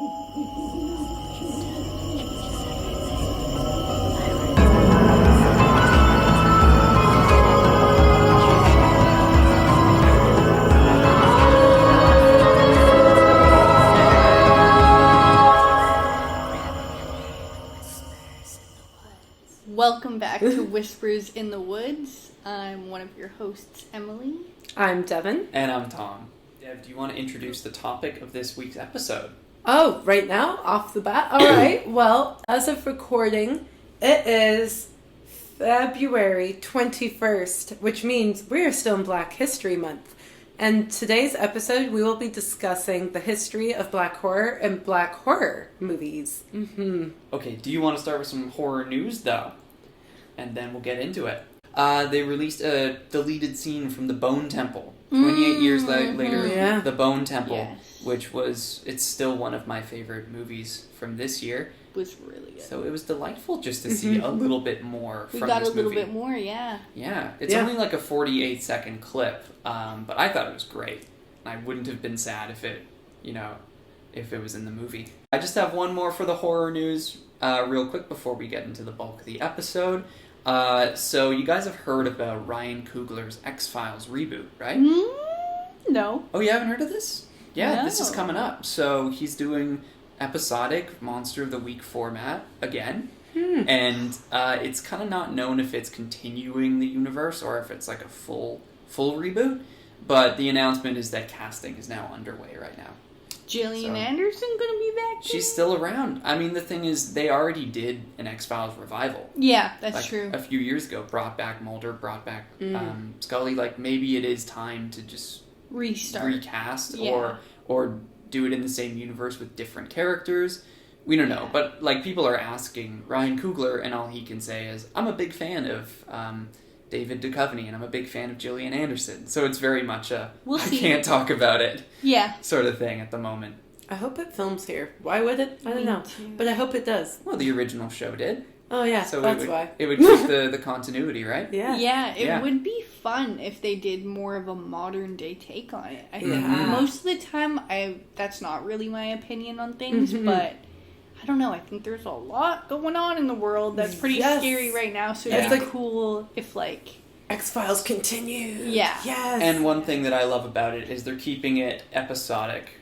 Welcome back to Whispers in the Woods. I'm one of your hosts, Emily. I'm Devon. And I'm Tom. Dev, do you want to introduce the topic of this week's episode? Oh, right now? Off the bat? Alright, well, as of recording, it is February 21st, which means we're still in Black History Month. And today's episode, we will be discussing the history of Black horror and Black horror movies. Mm-hmm. Okay, do you want to start with some horror news, though? And then we'll get into it. They released a deleted scene from the Bone Temple. 28 years later, The Bone Temple, which it's still one of my favorite movies from this year. Was really good. So it was delightful just to see a little bit more from this movie. We got a little bit more, yeah. Yeah, it's only like a 48-second clip, but I thought it was great. I wouldn't have been sad if it was in the movie. I just have one more for the horror news real quick before we get into the bulk of the episode. So you guys have heard about Ryan Coogler's X-Files reboot, right? No. Oh, you haven't heard of this? Yeah, No. This is coming up. So he's doing episodic Monster of the Week format again. And it's kind of not known if it's continuing the universe or if it's like a full reboot. But the announcement is that casting is now underway right now. Gillian Anderson gonna be back? She's still around. I mean, the thing is, they already did an X-Files revival. Yeah, that's true. A few years ago, brought back Mulder, brought back Scully. Like, maybe it is time to just recast or do it in the same universe with different characters. We don't know, but like people are asking Ryan Coogler, and all he can say is, "I'm a big fan of David Duchovny, and I'm a big fan of Gillian Anderson." So it's very much I can't talk about it, sort of thing at the moment. I hope it films here. Why would it? I don't know, but I hope it does. Well, the original show did. Oh yeah, so that's why. It would keep the continuity, right? Yeah. It would be fun if they did more of a modern day take on it. I think most of the time, that's not really my opinion on things, but I don't know. I think there's a lot going on in the world that's pretty scary right now. So it'd be cool if X-Files continue. Yeah. Yes. And one thing that I love about it is they're keeping it episodic.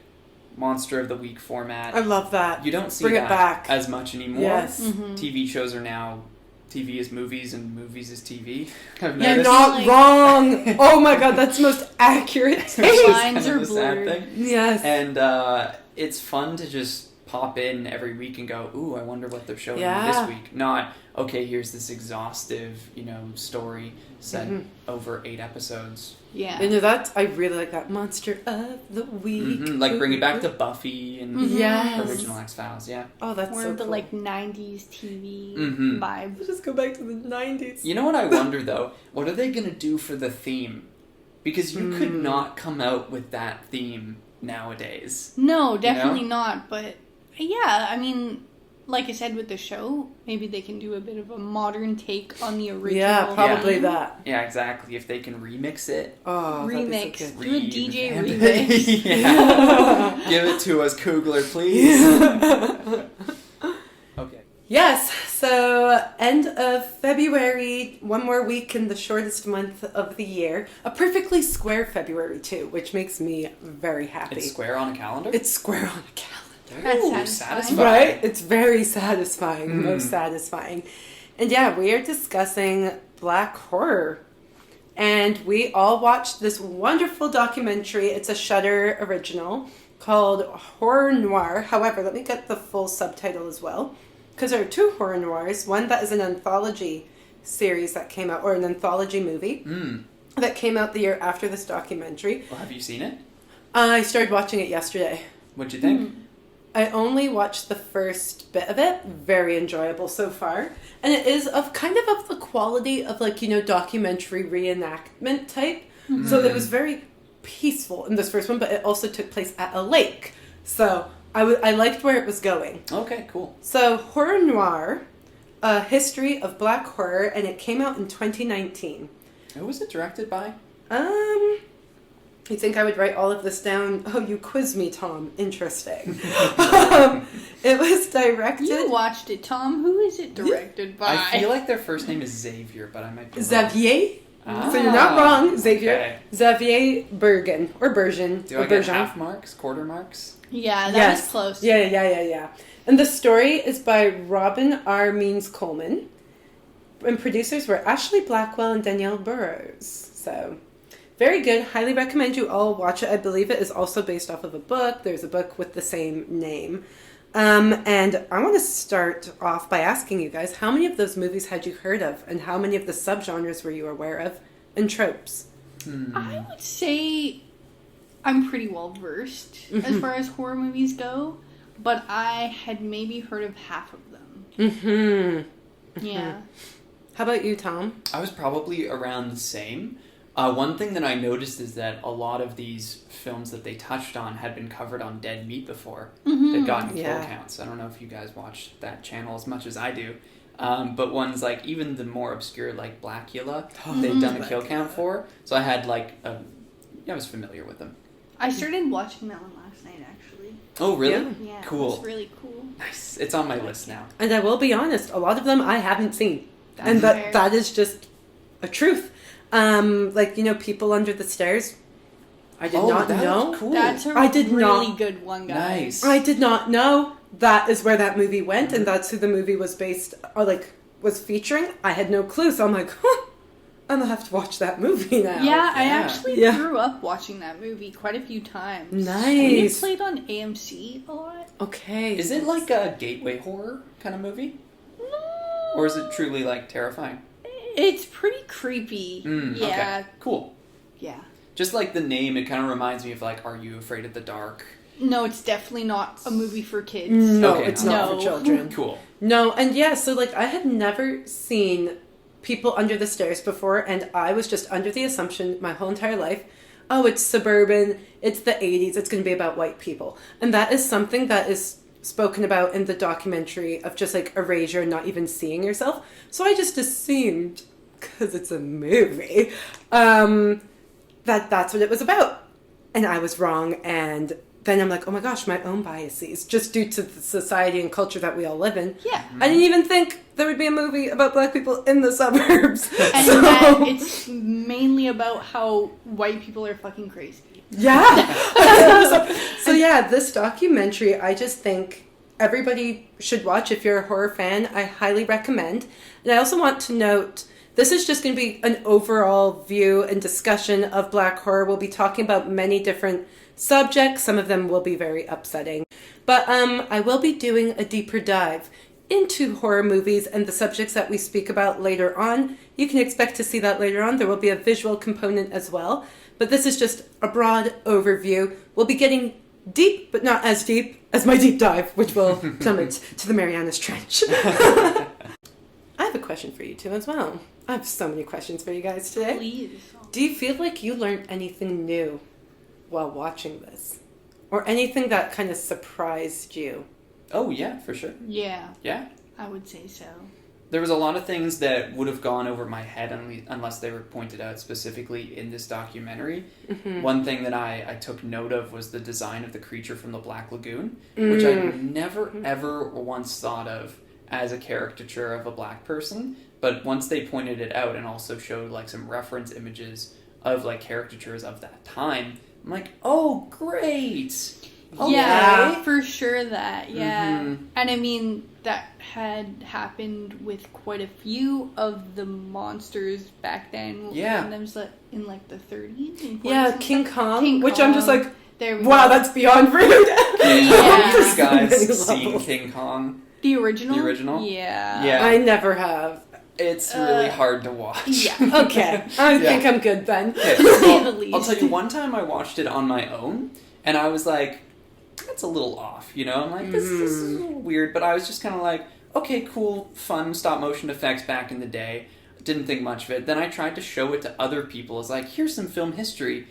Monster of the Week format. I love that. You don't see Bring that it back as much anymore. Yes. TV shows are now TV is movies and movies is TV. You're not wrong. Oh my god, that's the most accurate take. Lines are blurred. Yes. And it's fun to just pop in every week and go, ooh, I wonder what they're showing this week. Not, okay, here's this exhaustive, story set over 8 episodes. Yeah. You know, I really like that. Monster of the Week. Like bring it back to Buffy and original X-Files, Oh, that's more so of the cool. 90s TV vibe. Let's just go back to the 90s. You know what I wonder though? What are they going to do for the theme? Because you could not come out with that theme nowadays. No, definitely not. But yeah, I mean, like I said with the show, maybe they can do a bit of a modern take on the original. Yeah, probably that. Yeah, exactly. If they can remix it. Oh, remix. So Do a DJ remix. Give it to us, Coogler, please. Okay. Yes, so end of February, one more week in the shortest month of the year. A perfectly square February, too, which makes me very happy. It's square on a calendar? It's square on a calendar. That's satisfying. Right? It's very satisfying. Most satisfying. And yeah, we are discussing Black horror. And we all watched this wonderful documentary. It's a Shudder original called Horror Noire. However, let me get the full subtitle as well. Because there are 2 horror noirs. One that is an anthology series that came out, or an anthology movie that came out the year after this documentary. Well, have you seen it? I started watching it yesterday. What'd you think? I only watched the first bit of it. Very enjoyable so far. And it is of the quality of documentary reenactment type. So it was very peaceful in this first one, but it also took place at a lake. So I liked where it was going. Okay, cool. So Horror Noire, A History of Black Horror, and it came out in 2019. Who was it directed by? You think I would write all of this down? Oh, you quiz me, Tom. Interesting. It was directed... You watched it, Tom. Who is it directed by? I feel like their first name is Xavier, but I might be wrong. Xavier? Ah, So you're not wrong, Xavier. Okay. Xavier Bergen. Or Bergen. Do I get half marks? Quarter marks? Yeah, that was close. Yeah. And the story is by Robin R. Means Coleman. And producers were Ashley Blackwell and Danielle Burrows. So, very good. Highly recommend you all watch it. I believe it is also based off of a book. There's a book with the same name. And I want to start off by asking you guys, how many of those movies had you heard of? And how many of the subgenres were you aware of? And tropes? I would say I'm pretty well versed as far as horror movies go. But I had maybe heard of half of them. Mm-hmm. Yeah. How about you, Tom? I was probably around the same. One thing that I noticed is that a lot of these films that they touched on had been covered on Dead Meat before. They'd gotten kill counts. I don't know if you guys watch that channel as much as I do. But ones like, even the more obscure, like Blackula, they'd done a kill count for. So I had I was familiar with them. I started watching that one last night, actually. Oh, really? Yeah. Cool. It's really cool. Nice. It's on my list now. And I will be honest, a lot of them I haven't seen. That's fair. That is just a truth. People Under the Stairs. I did not know. Cool. That's a really good one, guys. Nice. I did not know that is where that movie went, and that's who the movie was based, was featuring. I had no clue, so I'm like, I'm gonna have to watch that movie now. Yeah, I actually grew up watching that movie quite a few times. Nice. It played on AMC a lot. Okay. Is it like a gateway horror kind of movie? No. Or is it truly terrifying? It's pretty creepy. Yeah. Okay. Cool. Yeah. Just like the name, it kind of reminds me of Are You Afraid of the Dark? No, it's definitely not a movie for kids. No, Okay, it's not for children. Cool. No, and I had never seen People Under the Stairs before, and I was just under the assumption my whole entire life, it's suburban, it's the 80s, it's going to be about white people. And that is something that is spoken about in the documentary of just erasure and not even seeing yourself. So I just assumed, because it's a movie, that's what it was about. And I was wrong, and then I'm like, oh my gosh, my own biases, just due to the society and culture that we all live in. Yeah. I didn't even think there would be a movie about black people in the suburbs. And that it's mainly about how white people are fucking crazy. Yeah. So this documentary, I just think everybody should watch. If you're a horror fan, I highly recommend. And I also want to note, this is just going to be an overall view and discussion of black horror. We'll be talking about many different subjects. Some of them will be very upsetting. But I will be doing a deeper dive into horror movies and the subjects that we speak about later on. You can expect to see that later on. There will be a visual component as well. But this is just a broad overview. We'll be getting deep, but not as deep as my deep dive, which will plummet to the Marianas Trench. I have a question for you two as well. I have so many questions for you guys today. Please. Do you feel like you learned anything new while watching this? Or anything that kind of surprised you? Oh, yeah, for sure. Yeah. Yeah? I would say so. There was a lot of things that would have gone over my head unless they were pointed out specifically in this documentary. Mm-hmm. One thing that I took note of was the design of the creature from the Black Lagoon, which I never, ever once thought of as a caricature of a black person. But once they pointed it out and also showed some reference images of caricatures of that time, I'm like, oh, great! Okay. Yeah, for sure that, yeah. Mm-hmm. And I mean, that had happened with quite a few of the monsters back then. Yeah. In the 30s and 40s. Yeah, King Kong, King which Kong. I'm just like, wow, that's beyond rude. Yeah. Have you guys seen King Kong? The original? The original? Yeah. Yeah. I never have. It's really hard to watch. Yeah. Okay. I think I'm good then. Okay, To say well, the least. I'll tell you, one time I watched it on my own, and I was like, that's a little off, I'm like, this is a little weird, but I was just kind of like, okay, cool, fun stop motion effects back in the day. Didn't think much of it. Then I tried to show it to other people as here's some film history.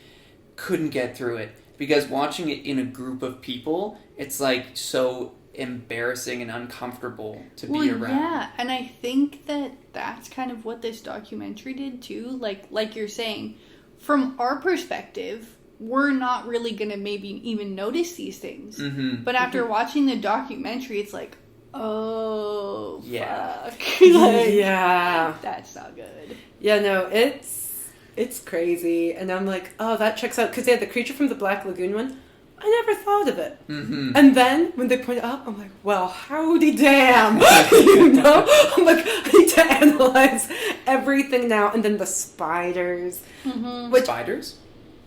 Couldn't get through it. Because watching it in a group of people, it's so embarrassing and uncomfortable to be around. Yeah, and I think that's kind of what this documentary did too. Like you're saying, from our perspective, we're not really going to maybe even notice these things. But after watching the documentary, it's like, oh, fuck. That's not good. Yeah, no, it's crazy. And I'm like, oh, that checks out. Because they had the Creature from the Black Lagoon one. I never thought of it. And then when they point it out, I'm like, well, howdy damn. You know? I'm like, I need to analyze everything now. And then the spiders. Spiders?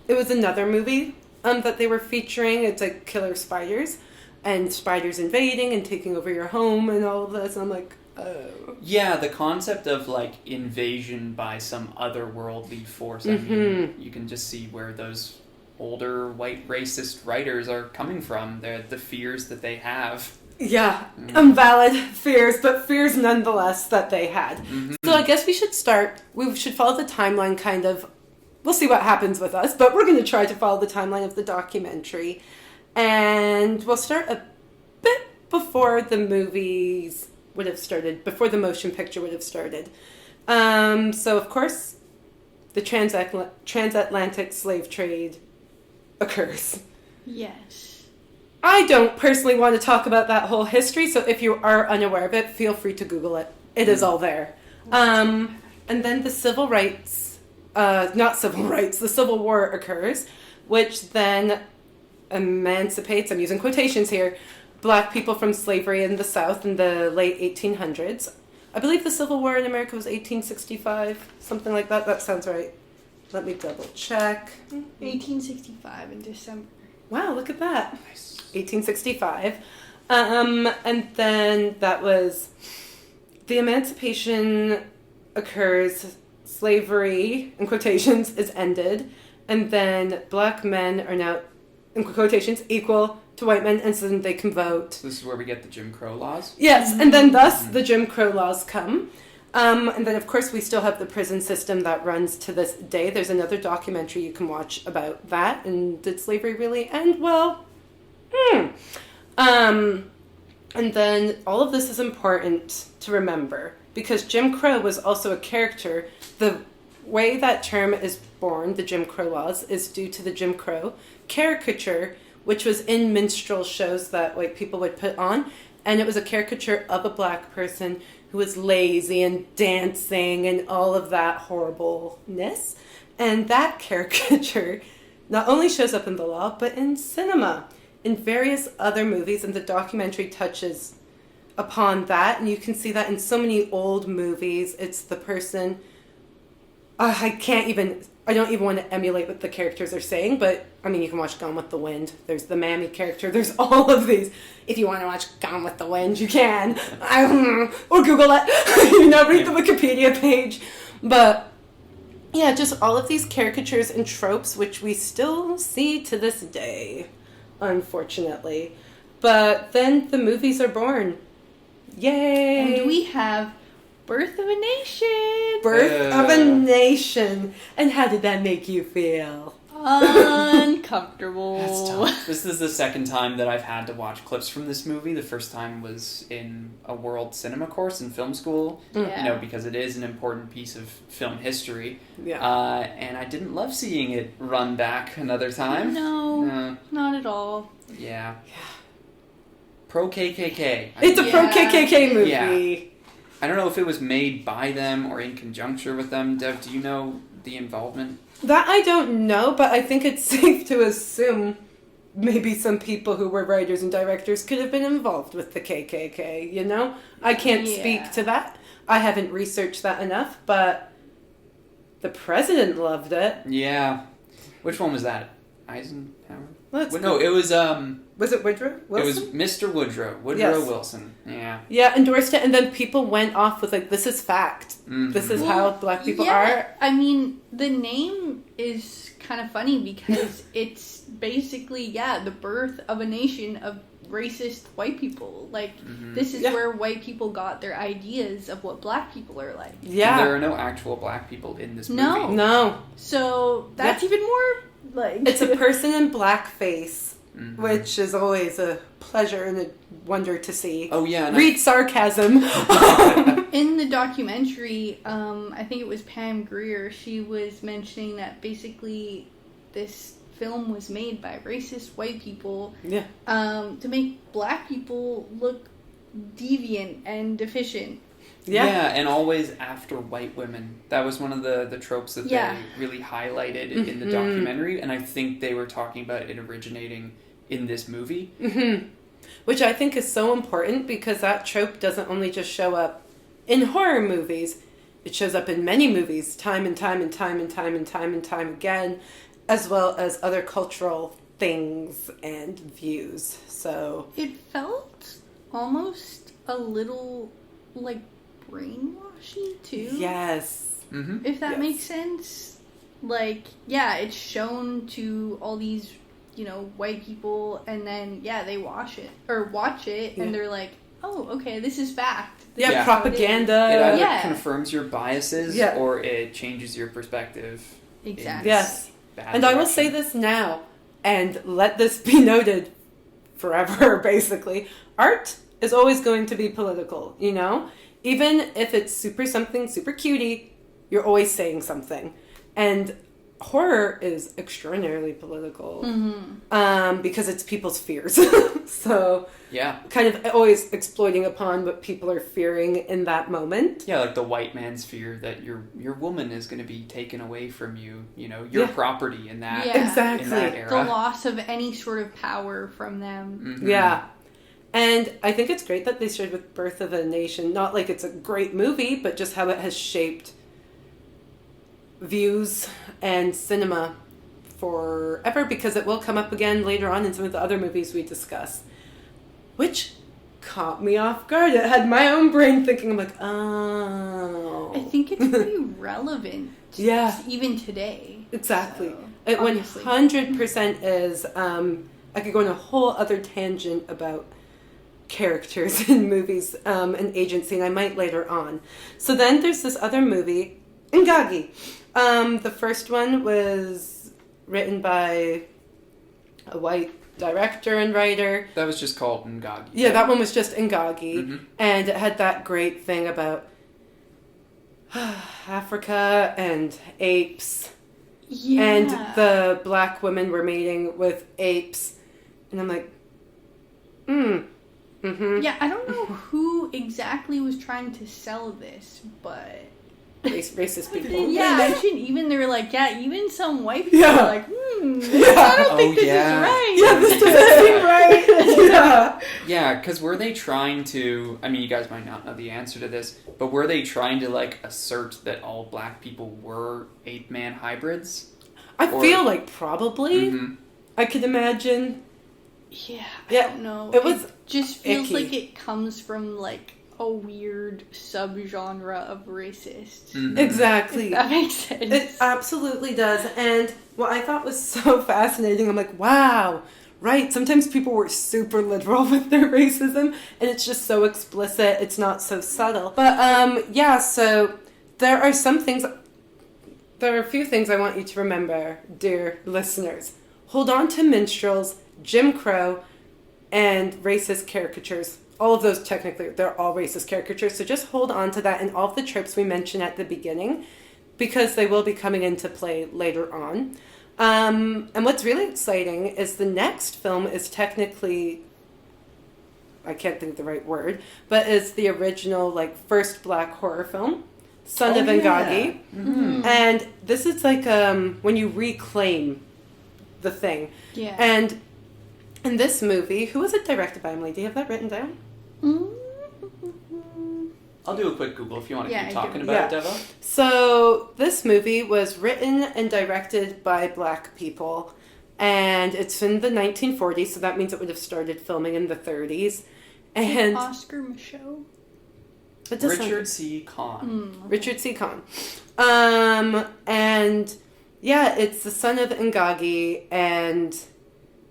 It was another movie that they were featuring. It's like killer spiders. And spiders invading and taking over your home and all of this. And I'm like, oh. Yeah, the concept of, like, invasion by some otherworldly force. I mean, you can just see where those older white racist writers are coming from. They're the fears that they have. Yeah, invalid fears, but fears nonetheless that they had. So I guess we should start. We should follow the timeline kind of. We'll see what happens with us, but we're going to try to follow the timeline of the documentary. And we'll start a bit before the movies would have started, before the motion picture would have started. So, of course, the transatlantic slave trade occurs. Yes. I don't personally want to talk about that whole history, so if you are unaware of it, feel free to Google it. It is all there. And then the the Civil War occurs, which then emancipates, I'm using quotations here, black people from slavery in the South in the late 1800s. I believe the Civil War in America was 1865, something like that. That sounds right. Let me double check. 1865 in December. Wow, look at that. Nice. 1865. And then that was... The emancipation occurs, slavery, in quotations, is ended, and then black men are now, in quotations, equal to white men, and so then they can vote. This is where we get the Jim Crow laws? Yes, and then thus the Jim Crow laws come. And then, of course, we still have the prison system that runs to this day. There's another documentary you can watch about that. And did slavery really end? Well, and then all of this is important to remember because Jim Crow was also a character. The way that term is born, the Jim Crow laws, is due to the Jim Crow caricature, which was in minstrel shows that white people would put on. And it was a caricature of a black person who was lazy and dancing and all of that horribleness. And that caricature not only shows up in the law, but in cinema, in various other movies, and the documentary touches upon that. And you can see that in so many old movies. It's the person... I don't even want to emulate what the characters are saying, but, I mean, you can watch Gone with the Wind. There's the Mammy character. There's all of these. If you want to watch Gone with the Wind, you can. Or Google it. Read the Wikipedia page. But, yeah, just all of these caricatures and tropes, which we still see to this day, unfortunately. But then the movies are born. Yay! And we have... Birth of a Nation! Birth of a Nation! And how did that make you feel? Uncomfortable. That's tough. This is the second time that I've had to watch clips from this movie. The first time was in a world cinema course in film school, because it is an important piece of film history. Yeah. And I didn't love seeing it run back another time. No, not at all. Yeah. Pro-KKK. It's a pro-KKK movie. Yeah. I don't know if it was made by them or in conjunction with them. Dev, do you know the involvement? That I don't know, but I think it's safe to assume maybe some people who were writers and directors could have been involved with the KKK, you know? I can't speak to that. I haven't researched that enough, but the president loved it. Yeah. Which one was that? Eisenhower? No, it was... Was it Woodrow Wilson? It was Mr. Woodrow Wilson. Yeah. Yeah, endorsed it, and then people went off with, this is fact. Mm-hmm. This is how black people are. I mean, the name is kind of funny because it's basically, the birth of a nation of racist white people. This is where white people got their ideas of what black people are like. Yeah. And there are no actual black people in this movie. No. So, that's even more, It's a person in blackface. Mm-hmm. Which is always a pleasure and a wonder to see. Oh, yeah. Read sarcasm. In the documentary, I think it was Pam Grier, she was mentioning that basically this film was made by racist white people. Yeah. To make black people look deviant and deficient. Yeah, and always after white women. That was one of the tropes that they really highlighted in the documentary, and I think they were talking about it originating in this movie. Mm-hmm. Which I think is so important, because that trope doesn't only just show up in horror movies, it shows up in many movies time and time and time and time and time and time again, as well as other cultural things and views. So it felt almost a little like brainwashy too. Yes. Mm-hmm. If that makes sense. Like, yeah, it's shown to all these, white people, and then, they watch it, and they're like, oh, okay, this is fact. This is propaganda. It either confirms your biases, or it changes your perspective. Exactly. Yes. And I will say this now, and let this be noted forever, basically. Art is always going to be political, Even if it's something super cutie, you're always saying something. And horror is extraordinarily political, because it's people's fears. So, kind of always exploiting upon what people are fearing in that moment. Yeah, like the white man's fear that your woman is going to be taken away from you, your property in that, exactly. in that era. The loss of any sort of power from them. Mm-hmm. Yeah. And I think it's great that they shared with Birth of a Nation, not like it's a great movie, but just how it has shaped views and cinema forever, because it will come up again later on in some of the other movies we discuss, which caught me off guard. It had my own brain thinking, I'm like, oh. I think it's pretty relevant even today. Exactly. So, it 100% is. I could go on a whole other tangent about characters in movies and agency, and I might later on. So then there's this other movie, Ngagi. The first one was written by a white director and writer. That was just called Ngagi. Yeah, that one was just Ngagi. And it had that great thing about Africa and apes. Yeah. And the black women were mating with apes. And I'm like, Yeah, I don't know who exactly was trying to sell this, but... Racist people. Yeah, I mentioned even they were like, even some white people are like, I don't think this is right. Yeah, this doesn't seem right. Yeah, because were they trying to, I mean, you guys might not know the answer to this, but were they trying to, assert that all black people were ape-man hybrids? I feel like probably. I could imagine. Yeah, I don't know. It just feels icky. like it comes from, a weird subgenre of racist. Exactly. If that makes sense. It absolutely does. And what I thought was so fascinating, I'm like, wow, right. Sometimes people were super literal with their racism, and it's just so explicit. It's not so subtle. But, so there are a few things I want you to remember, dear listeners. Hold on to minstrels, Jim Crow, and racist caricatures. All of those, technically, they're all racist caricatures. So just hold on to that and all of the tropes we mentioned at the beginning, because they will be coming into play later on. And what's really exciting is the next film is technically, I can't think of the right word, but is the original, first black horror film, Son of Ngagi. And this is when you reclaim the thing. Yeah. And in this movie, who was it directed by, Emily? Do you have that written down? I'll do a quick Google if you want to keep talking about it, Devo. So this movie was written and directed by black people, and it's in the 1940s, so that means it would have started filming in the 30s. And Oscar Michaud? Richard C. Kahn. Richard C. Kahn. And it's the son of Ngagi, and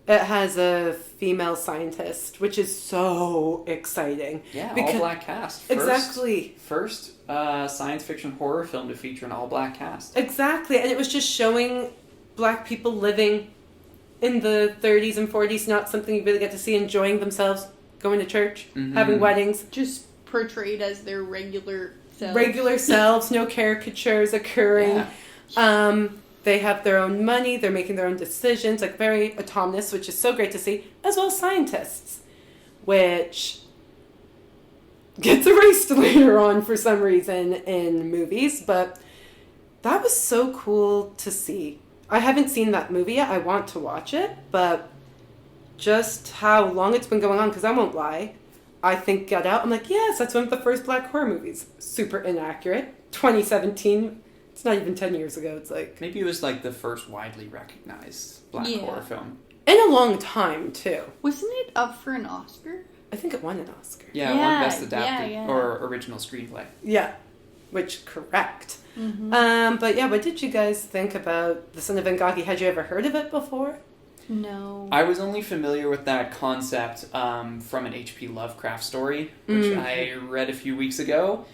it has a female scientist, which is so exciting. Yeah, all-black cast. Exactly. First science fiction horror film to feature an all-black cast. Exactly, and it was just showing black people living in the 30s and 40s, not something you really get to see, enjoying themselves, going to church, having weddings. Just portrayed as their regular selves. Regular selves, no caricatures occurring. Yeah. They have their own money. They're making their own decisions, like very autonomous, which is so great to see, as well as scientists, which gets erased later on for some reason in movies. But that was so cool to see. I haven't seen that movie yet. I want to watch it, but just how long it's been going on, because I won't lie, I think Get Out, I'm like, yes, that's one of the first black horror movies. Super inaccurate. 2017. It's not even 10 years ago. It's like... Maybe it was like the first widely recognized black horror film. In a long time, too. Wasn't it up for an Oscar? I think it won an Oscar. Yeah, it won Best Adapted or Original Screenplay. Yeah, which, correct. Mm-hmm. But yeah, what did you guys think about The Son of Ngaki? Had you ever heard of it before? No. I was only familiar with that concept from an H.P. Lovecraft story, which I read a few weeks ago.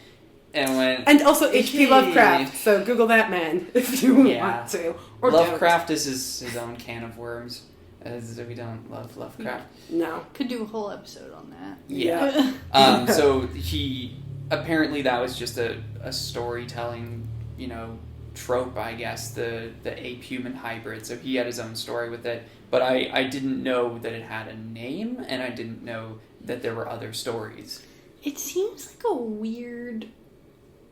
And also H.P. Lovecraft, so Google that man if you want to. Or Lovecraft is his own can of worms, as we don't love Lovecraft. No. Could do a whole episode on that. Yeah. So apparently that was just a storytelling, trope, I guess, the ape-human hybrid. So he had his own story with it. But I didn't know that it had a name, and I didn't know that there were other stories. It seems like a weird,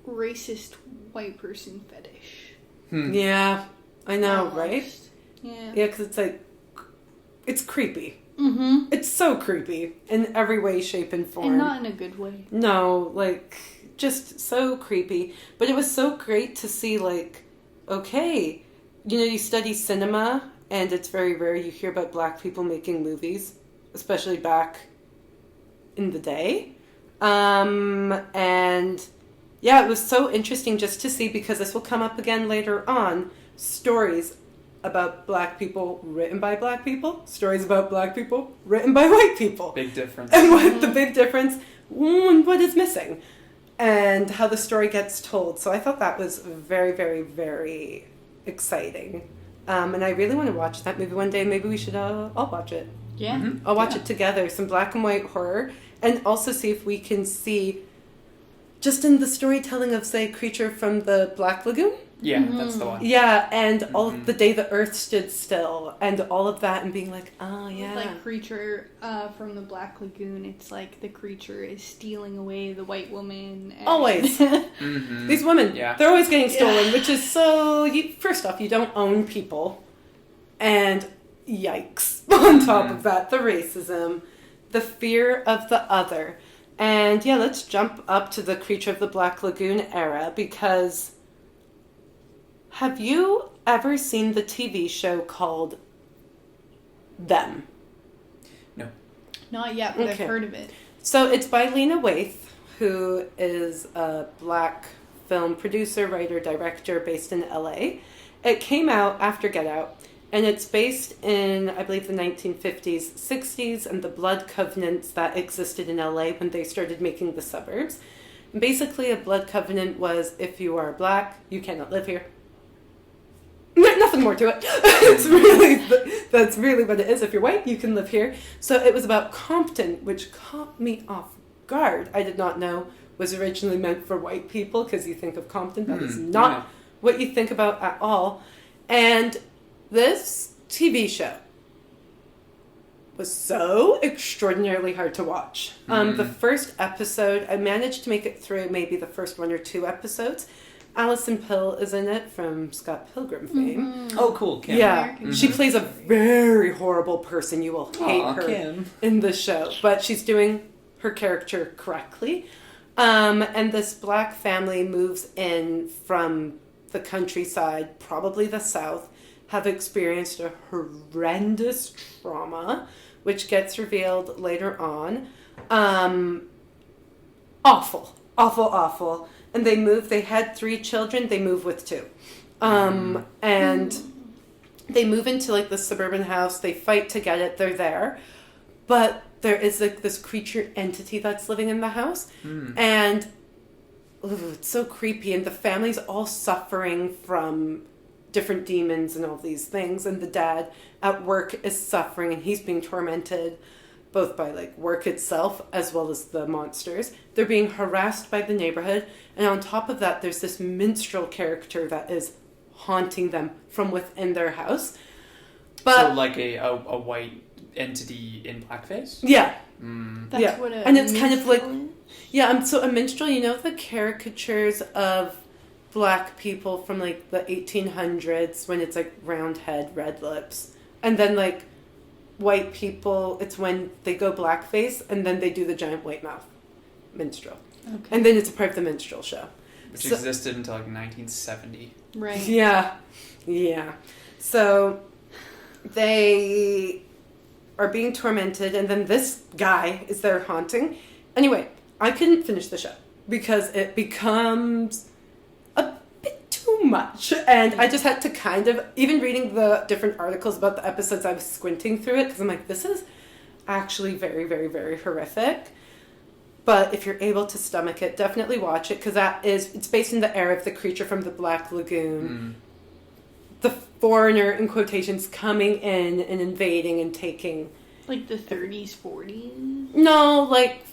racist white person fetish. Yeah, I know, Almost. right? Yeah. Yeah, because it's like, it's creepy. Mm-hmm. It's so creepy in every way, shape, and form. And not in a good way. No, like, just so creepy. But it was so great to see, like, okay, you study cinema, and it's very rare you hear about black people making movies, especially back in the day. And yeah, it was so interesting just to see, because this will come up again later on, stories about black people written by black people, stories about black people written by white people. Big difference. And what the big difference, and what is missing, and how the story gets told. So I thought that was very, very, very exciting. And I really want to watch that movie one day. Maybe we should all watch it. Yeah. Mm-hmm. I'll watch it together, some black and white horror, and also see if we can see, just in the storytelling of, say, Creature from the Black Lagoon. Yeah, that's the one. Yeah, and all of the day the earth stood still, and all of that, and being like, oh, yeah. Like Creature from the Black Lagoon, it's like the creature is stealing away the white woman. And... Always. Mm-hmm. These women, they're always getting stolen, which is so... first off, you don't own people, and yikes. On top of that, the racism, the fear of the other. And yeah, let's jump up to the Creature of the Black Lagoon era, because... Have you ever seen the TV show called Them? No. Not yet, but I've heard of it. So it's by Lena Waithe, who is a black film producer, writer, director based in LA. It came out after Get Out, and it's based in, I believe, the 1950s, 60s, and the blood covenants that existed in LA when they started making the suburbs. And basically, a blood covenant was, if you are black, you cannot live here. Nothing more to it. That's really what it is. If you're white, you can live here. So it was about Compton, which caught me off guard. I did not know was originally meant for white people, because you think of Compton. That is not what you think about at all. And this TV show was so extraordinarily hard to watch. The first episode, I managed to make it through maybe the first 1 or 2 episodes. Alison Pill is in it, from Scott Pilgrim fame. Mm-hmm. Oh, cool. Kim. Yeah. Mm-hmm. She plays a very horrible person. You will hate her Kim. in the show. But she's doing her character correctly. And this black family moves in from the countryside, probably the South, have experienced a horrendous trauma, which gets revealed later on. Awful. Awful, awful. And they had 3 children, they move with 2. And they move into like this suburban house, they fight to get it, they're there. But there is like this creature entity that's living in the house. And it's so creepy, and the family's all suffering from different demons and all these things. And the dad at work is suffering, and he's being tormented both by like work itself as well as the monsters. They're being harassed by the neighborhood. And on top of that, there's this minstrel character that is haunting them from within their house. But, so like a white entity in blackface? Yeah. That's what a and it's kind of like is? so a minstrel, you know the caricatures of black people from like the 1800s when it's like round head, red lips, and then like white people, it's when they go blackface and then they do the giant white mouth. Minstrel. Okay. And then it's a part of the minstrel show. Which existed until like 1970. Right. Yeah. So they are being tormented, and then this guy is there haunting. Anyway, I couldn't finish the show because it becomes a bit too much. And I just had to kind of, even reading the different articles about the episodes, I was squinting through it because I'm like, this is actually very, very, very horrific. But if you're able to stomach it, definitely watch it because it's based in the era of the creature from the Black Lagoon. The foreigner, in quotations, coming in and invading and taking... Like the 30s, 40s? No, like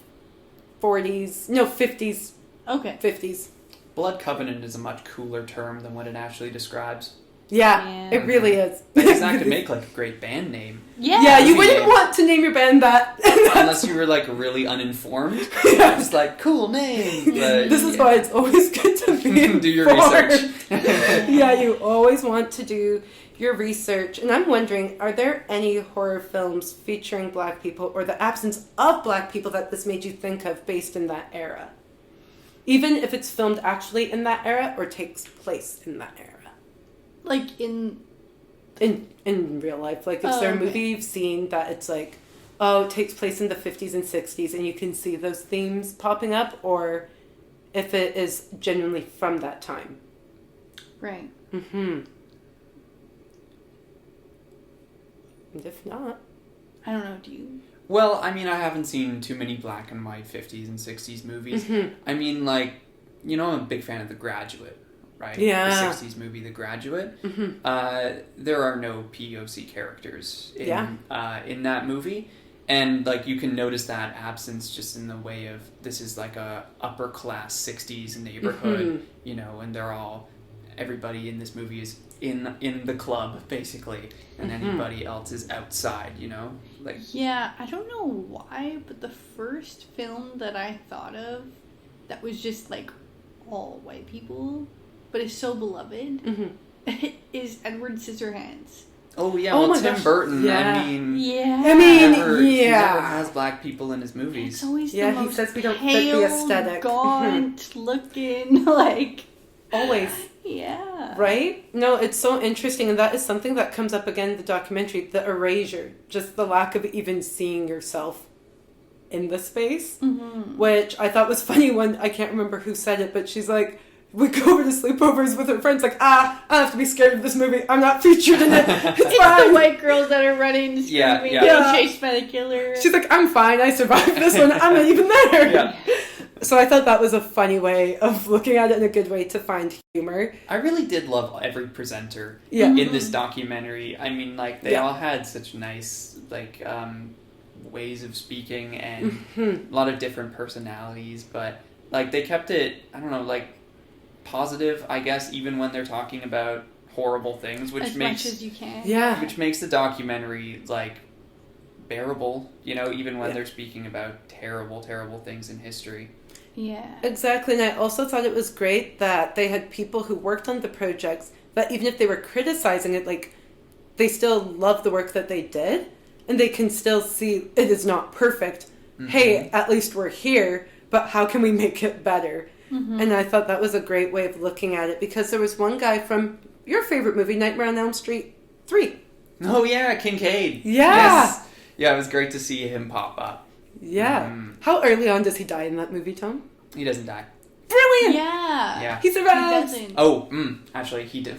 40s. No, 50s. Okay. 50s. Blood Covenant is a much cooler term than what it actually describes. Yeah. It really is. Because that could make like a great band name. Yeah, you wouldn't want to name your band that. Unless you were like really uninformed. Just like, cool name. But, this is why it's always good to be informed. Do your research. Yeah, you always want to do your research. And I'm wondering, are there any horror films featuring black people or the absence of black people that this made you think of based in that era? Even if it's filmed actually in that era or takes place in that era. Like in real life. Like, is there a movie you've seen that it's like, oh, it takes place in the 50s and 60s and you can see those themes popping up? Or if it is genuinely from that time? Right. And if not... I don't know, do you? Well, I mean, I haven't seen too many black and white 50s and 60s movies. I mean, like, you know, I'm a big fan of The Graduate. Right? Yeah. The 60s movie, The Graduate. There are no POC characters in that movie. And, like, you can notice that absence just in the way of this is like a upper class 60s neighborhood, you know, and everybody in this movie is in the club, basically, and anybody else is outside, you know? Like, yeah, I don't know why, but the first film that I thought of that was just, like, all white people... but is so beloved, is Edward Scissorhands. Oh, yeah, well, Tim Burton, yeah. He never has black people in his movies. It's always the most he says we don't pale, fit the aesthetic. gaunt looking, like... Always. Yeah. Right? No, it's so interesting, and that is something that comes up again in the documentary, the erasure, just the lack of even seeing yourself in the space, which I thought was funny when, I can't remember who said it, but she's like... we go over to sleepovers with her friends, like, I don't have to be scared of this movie. I'm not featured in it. It's fine. The white girls that are running, screaming, getting chased by the killer. She's like, I'm fine. I survived this one. I'm not even there. Yeah. So I thought that was a funny way of looking at it and a good way to find humor. I really did love every presenter in this documentary. I mean, like, they all had such nice, like, ways of speaking and a lot of different personalities, but, like, they kept it, I don't know, like, positive, I guess, even when they're talking about horrible things, which makes much as you can. Yeah. Which makes the documentary like bearable, you know, even when they're speaking about terrible, terrible things in history. Yeah. Exactly. And I also thought it was great that they had people who worked on the projects that even if they were criticizing it, like they still love the work that they did and they can still see it is not perfect. Hey, at least we're here, but how can we make it better? And I thought that was a great way of looking at it because there was one guy from your favorite movie, Nightmare on Elm Street 3. Oh, yeah, Kincaid. Yeah. Yes. Yeah, it was great to see him pop up. Yeah. How early on does he die in that movie, Tom? He doesn't die. Brilliant! Yeah. He survives! He doesn't. Oh, actually, he did.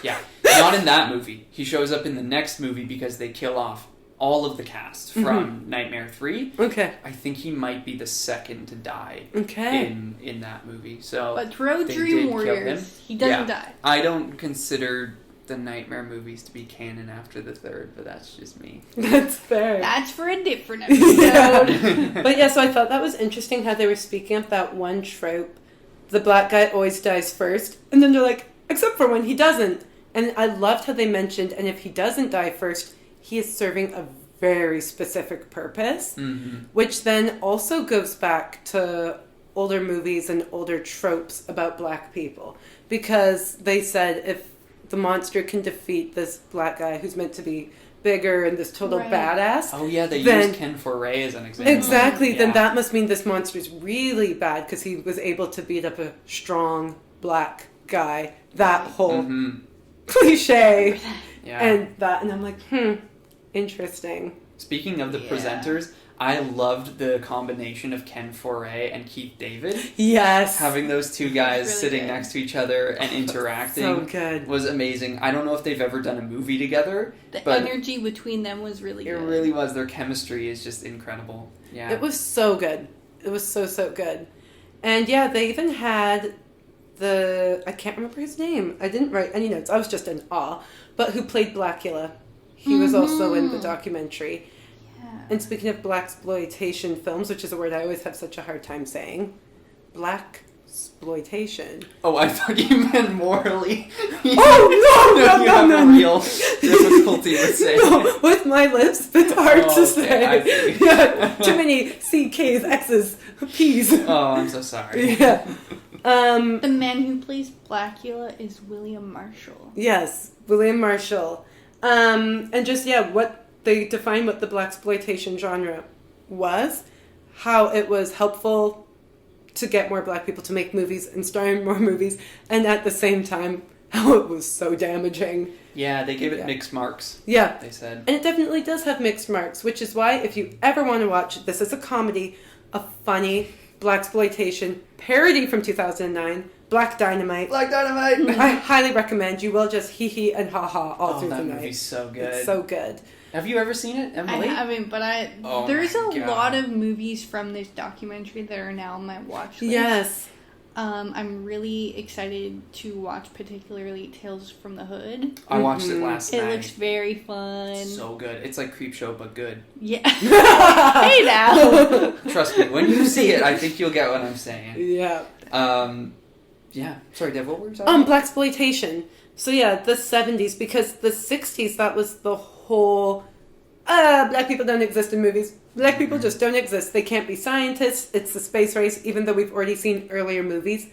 Yeah. Not in that movie. He shows up in the next movie because they kill off all of the cast from Nightmare 3. Okay. I think he might be the second to die in that movie. So, but through Dream Warriors, he doesn't die. I don't consider the Nightmare movies to be canon after the third, but that's just me. That's fair. That's for a different episode. But yeah, so I thought that was interesting how they were speaking of that one trope. The black guy always dies first, and then they're like, except for when he doesn't. And I loved how they mentioned, and if he doesn't die first, he is serving a very specific purpose, which then also goes back to older movies and older tropes about black people. Because they said if the monster can defeat this black guy who's meant to be bigger and this total badass. Oh yeah, they used Ken Foray as an example. Exactly, then that must mean this monster's really bad because he was able to beat up a strong black guy. That whole cliche. And I'm like, interesting. Speaking of the presenters, I loved the combination of Ken Foray and Keith David. Yes. Having those two guys sitting next to each other and interacting was amazing. I don't know if they've ever done a movie together. The energy between them was really good. It really was. Their chemistry is just incredible. Yeah. It was so good. It was so, so good. And yeah, they even had I can't remember his name. I didn't write any notes. I was just in awe. But who played Blackula. He was also in the documentary. And speaking of blaxploitation films, which is a word I always have such a hard time saying, blaxploitation. Oh, I thought you meant morally. No. Real difficulty with saying. No, with my lips, it's hard to say. I see. Yeah, too many CKs, X's, P's. Oh, I'm so sorry. Yeah. The man who plays Blackula is William Marshall. Yes, William Marshall. And just what they defined what the blaxploitation genre was, how it was helpful to get more black people to make movies and star in more movies, and at the same time, how it was so damaging. Yeah, they gave it mixed marks. Yeah. They said. And it definitely does have mixed marks, which is why if you ever want to watch this as a comedy, a funny blaxploitation parody from 2009, Black Dynamite. I highly recommend. You will just hee and ha ha all through the night. That movie's so good. It's so good. Have you ever seen it, Emily? I haven't, but there's a lot of movies from this documentary that are now on my watch list. Yes. I'm really excited to watch particularly Tales from the Hood. I watched it last night. It looks very fun. So good. It's like Creepshow, but good. Yeah. Hey now! Trust me, when you see it, I think you'll get what I'm saying. Yeah. Yeah. Sorry, Dev, what were you talking about? Blaxploitation. So yeah, the 70s, because the 60s, that was the whole, black people don't exist in movies. Black people just don't exist. They can't be scientists. It's the space race, even though we've already seen earlier movies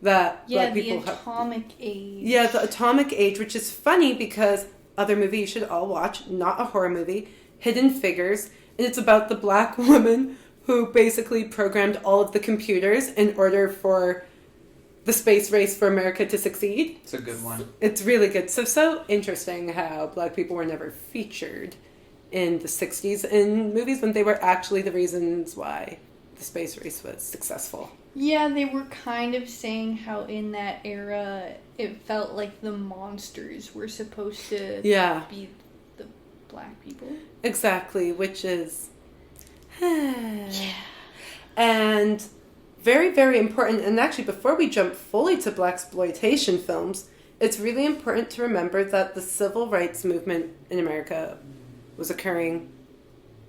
that black people have. Yeah, the atomic age. Yeah, the atomic age, which is funny because other movie you should all watch, not a horror movie, Hidden Figures, and it's about the black woman who basically programmed all of the computers in order for the space race for America to succeed. It's a good one. It's really good. So interesting how black people were never featured in the 60s in movies when they were actually the reasons why the space race was successful. Yeah, they were kind of saying how in that era it felt like the monsters were supposed to be the black people. Exactly, which is... And very, very important. And actually, before we jump fully to blaxploitation films, it's really important to remember that the civil rights movement in America was occurring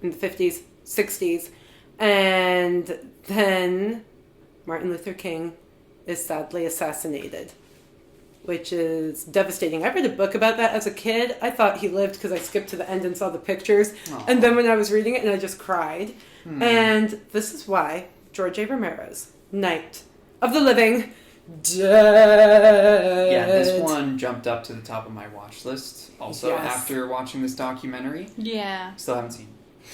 in the 50s, 60s, and then Martin Luther King is sadly assassinated, which is devastating. I read a book about that as a kid. I thought he lived because I skipped to the end and saw the pictures. Aww. And then when I was reading it, and I just cried. And this is why George A. Romero's Night of the Living Dead. Yeah, this one jumped up to the top of my watch list also after watching this documentary. Yeah. Still haven't seen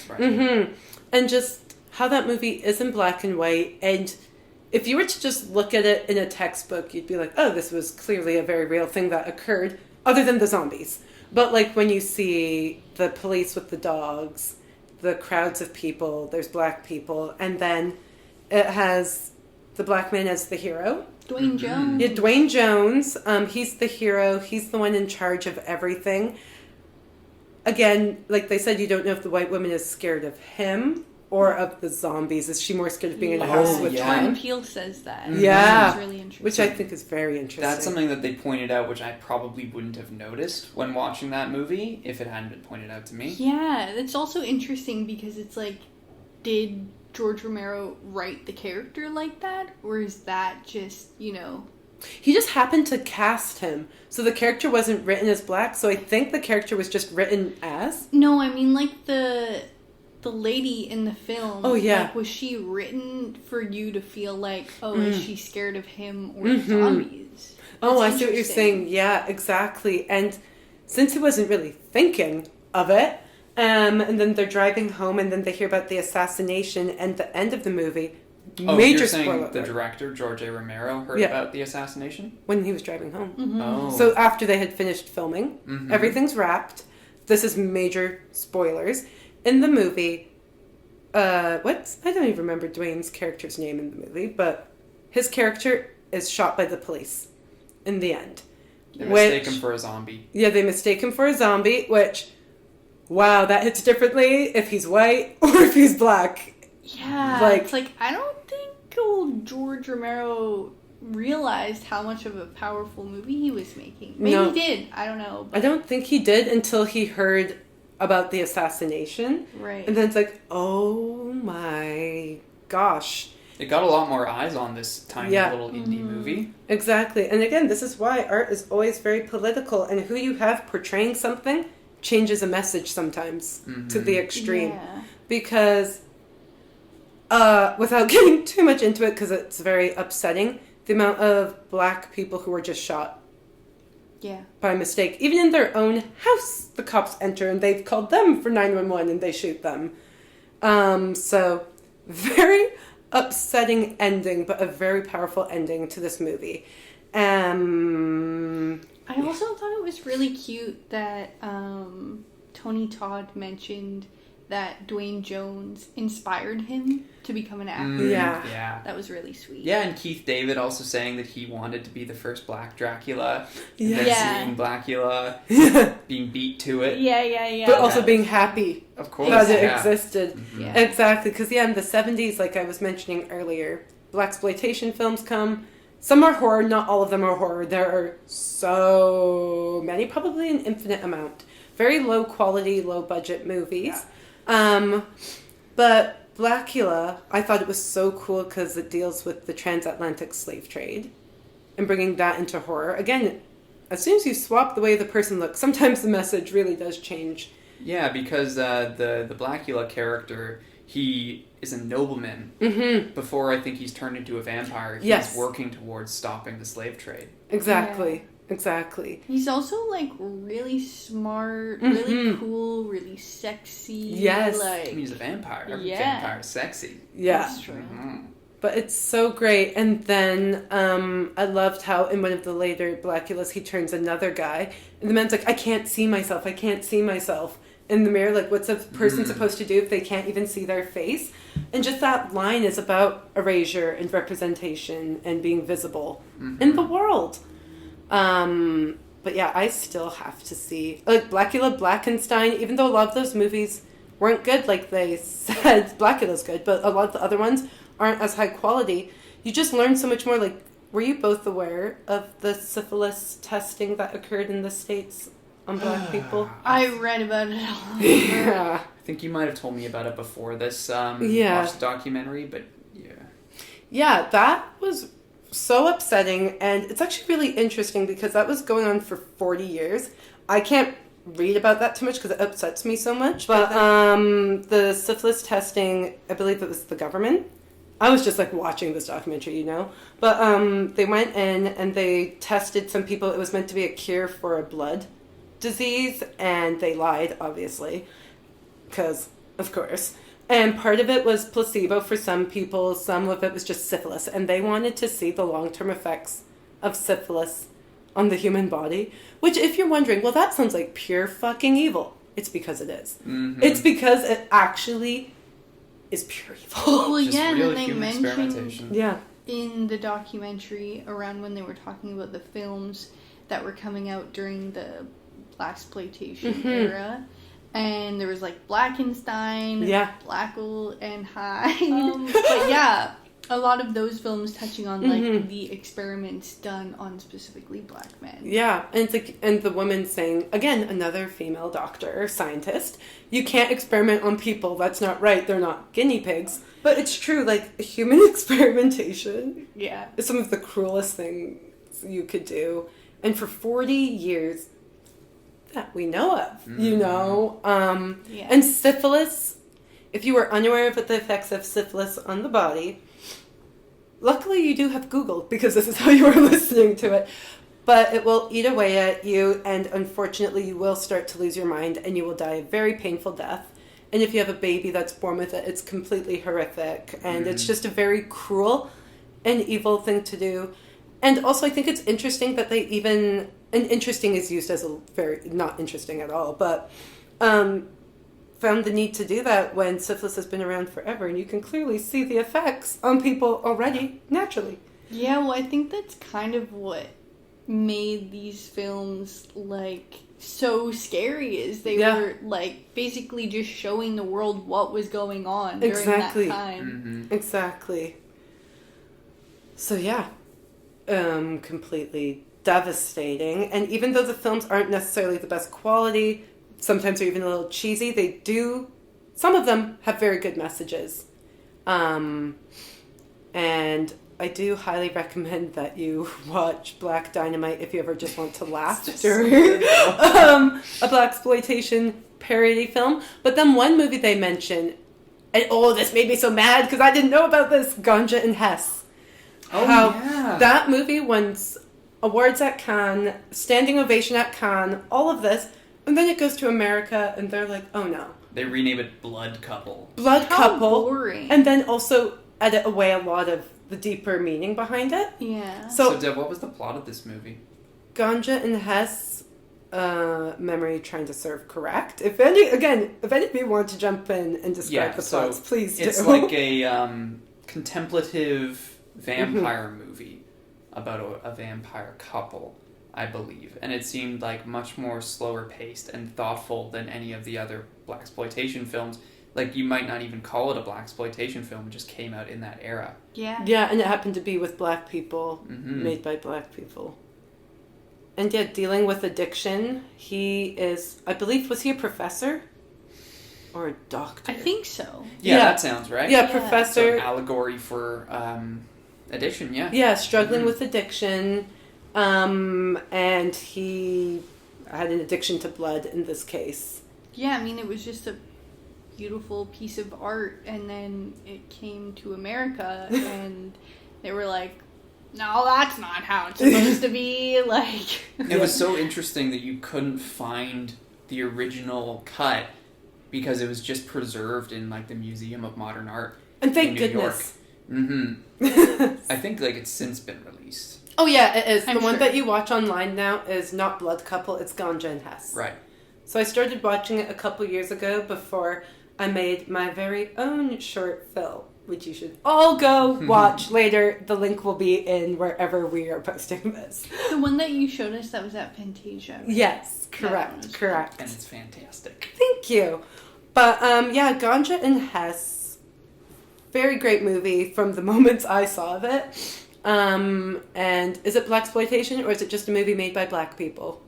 it. And just how that movie is in black and white, and if you were to just look at it in a textbook, you'd be like, oh, this was clearly a very real thing that occurred, other than the zombies. But like when you see the police with the dogs, the crowds of people, there's black people, and then it has the black man as the hero. Dwayne Jones. Yeah, Dwayne Jones. He's the hero. He's the one in charge of everything. Again, like they said, you don't know if the white woman is scared of him or of the zombies. Is she more scared of being in a house with him? Jordan Peele says that. Yeah. It's really interesting. Which I think is very interesting. That's something that they pointed out, which I probably wouldn't have noticed when watching that movie if it hadn't been pointed out to me. Yeah, it's also interesting because it's like, did George Romero write the character like that? Or is that just, He just happened to cast him. So the character wasn't written as black, so I think the character was just written as... No, I mean, like, the lady in the film. Oh, yeah. Like, was she written for you to feel like, is she scared of him or zombies? Oh, I see what you're saying. Yeah, exactly. And since he wasn't really thinking of it, and then they're driving home, and then they hear about the assassination, and the end of the movie... Oh, major you're saying spoiler the alert. director, George A. Romero, heard about the assassination? When he was driving home. Mm-hmm. Oh. So after they had finished filming, everything's wrapped. This is major spoilers. In the movie, I don't even remember Dwayne's character's name in the movie, but his character is shot by the police in the end. They mistake him for a zombie. Yeah, they mistake him for a zombie, which, wow, that hits differently if he's white or if he's black. Yeah, it's like, I don't think old George Romero realized how much of a powerful movie he was making. Maybe he did. I don't know. But... I don't think he did until he heard about the assassination. Right. And then it's like, oh my gosh. It got a lot more eyes on this tiny little indie movie. Exactly. And again, this is why art is always very political, and who you have portraying something changes a message sometimes to the extreme. Yeah. Because... without getting too much into it, because it's very upsetting, the amount of black people who were just shot by mistake. Even in their own house, the cops enter and they've called them for 911 and they shoot them. So, very upsetting ending, but a very powerful ending to this movie. I also thought it was really cute that Tony Todd mentioned that Dwayne Jones inspired him to become an actor. Yeah. That was really sweet. Yeah, and Keith David also saying that he wanted to be the first black Dracula. And then seeing Blackula being beat to it. Yeah. But also being happy. Of course. That it existed. Mm-hmm. Yeah. Exactly. Because, in the 70s, like I was mentioning earlier, blaxploitation films come. Some are horror, not all of them are horror. There are so many, probably an infinite amount. Very low quality, low budget movies. Yeah. But Blackula, I thought it was so cool because it deals with the transatlantic slave trade and bringing that into horror. Again, as soon as you swap the way the person looks, sometimes the message really does change. Yeah, because the Blackula character, he is a nobleman. Before I think he's turned into a vampire. He's working towards stopping the slave trade. Exactly. Yeah. Exactly. He's also, like, really smart, really cool, really sexy. Yes. Like, he's a vampire. Every vampire is sexy. Yeah. That's true. But it's so great. And then I loved how in one of the later Blackulas, he turns another guy. And the man's like, I can't see myself. I can't see myself. In the mirror, like, what's a person supposed to do if they can't even see their face? And just that line is about erasure and representation and being visible in the world. But yeah, I still have to see, like, Blackula, Blackenstein, even though a lot of those movies weren't good, like they said, Blackula's good, but a lot of the other ones aren't as high quality. You just learn so much more. Like, were you both aware of the syphilis testing that occurred in the States on black people? I read about it all over. Yeah. I think you might have told me about it before this watched the documentary, but yeah. Yeah, that was so upsetting, and it's actually really interesting because that was going on for 40 years. I can't read about that too much because it upsets me so much, but the syphilis testing, I believe it was the government. I was just like watching this documentary, you know, but they went in and they tested some people. It was meant to be a cure for a blood disease, and they lied, obviously, because of course. And part of it was placebo for some people. Some of it was just syphilis. And they wanted to see the long-term effects of syphilis on the human body. Which, if you're wondering, well, that sounds like pure fucking evil. It's because it is. It's because it actually is pure evil. Well, Just yeah, and real then they human mentioned experimentation. in the documentary around when they were talking about the films that were coming out during the blaxploitation era. And there was, like, Blackenstein, Blackle, and High. But, yeah, a lot of those films touching on, like, the experiments done on specifically black men. Yeah, and it's like, and the woman saying, again, another female doctor or scientist, you can't experiment on people. That's not right. They're not guinea pigs. But it's true, like, human experimentation is some of the cruelest things things you could do. And for 40 years that we know of, you know. And syphilis, if you were unaware of the effects of syphilis on the body, luckily you do have Google, because this is how you are listening to it. But it will eat away at you, and unfortunately you will start to lose your mind, and you will die a very painful death. And if you have a baby that's born with it, it's completely horrific. And it's just a very cruel and evil thing to do. And also I think it's interesting that they even... And interesting is used as a very... Not interesting at all, but... found the need to do that when syphilis has been around forever. And you can clearly see the effects on people already, naturally. Yeah, well, I think that's kind of what made these films, like... so scary is they were like basically just showing the world what was going on during that time. Exactly. So yeah, completely devastating. And even though the films aren't necessarily the best quality, sometimes they're even a little cheesy, some of them have very good messages. And I do highly recommend that you watch Black Dynamite if you ever just want to laugh during a blaxploitation parody film. But then one movie they mention, and this made me so mad because I didn't know about this, Ganja and Hess. That movie won awards at Cannes, standing ovation at Cannes, all of this, and then it goes to America and they're like, oh no. They rename it Blood Couple. Blood Couple. Boring. And then also edit away a lot of the deeper meaning behind it. Yeah. So Deb, what was the plot of this movie? Ganja and Hess, memory trying to serve correct. If any of you want to jump in and describe the plots, please do. It's like a contemplative vampire movie about a vampire couple, I believe. And it seemed like much more slower paced and thoughtful than any of the other blaxploitation films. Like, you might not even call it a blaxploitation film. It just came out in that era. Yeah. Yeah, and it happened to be with black people, made by black people. And yeah, dealing with addiction. He is, I believe, was he a professor? Or a doctor? I think so. Yeah, that sounds right. Yeah, professor. So an allegory for addiction, yeah. Yeah, struggling with addiction. And he had an addiction to blood in this case. Yeah, I mean, it was just a beautiful piece of art, and then it came to America and they were like, no, that's not how it's supposed to be. Like, it was so interesting that you couldn't find the original cut because it was just preserved in like the Museum of Modern Art and thank in New goodness York. I think like it's since been released. Oh yeah, it is. The one that you watch online now is not Blood Couple, it's Ganja and Hess. Right. So I started watching it a couple years ago before I made my very own short film, which you should all go watch later. The link will be in wherever we are posting this. The one that you showed us, that was at Fantasia. Right? Yes, correct. And it's fantastic. Thank you. But yeah, Ganja and Hess, very great movie from the moments I saw of it. And is it blaxploitation or is it just a movie made by black people?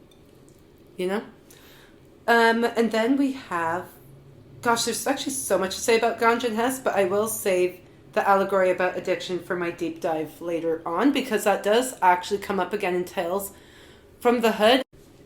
You know? And then we have... Gosh, there's actually so much to say about Ganja and Hess, but I will save the allegory about addiction for my deep dive later on, because that does actually come up again in Tales from the Hood.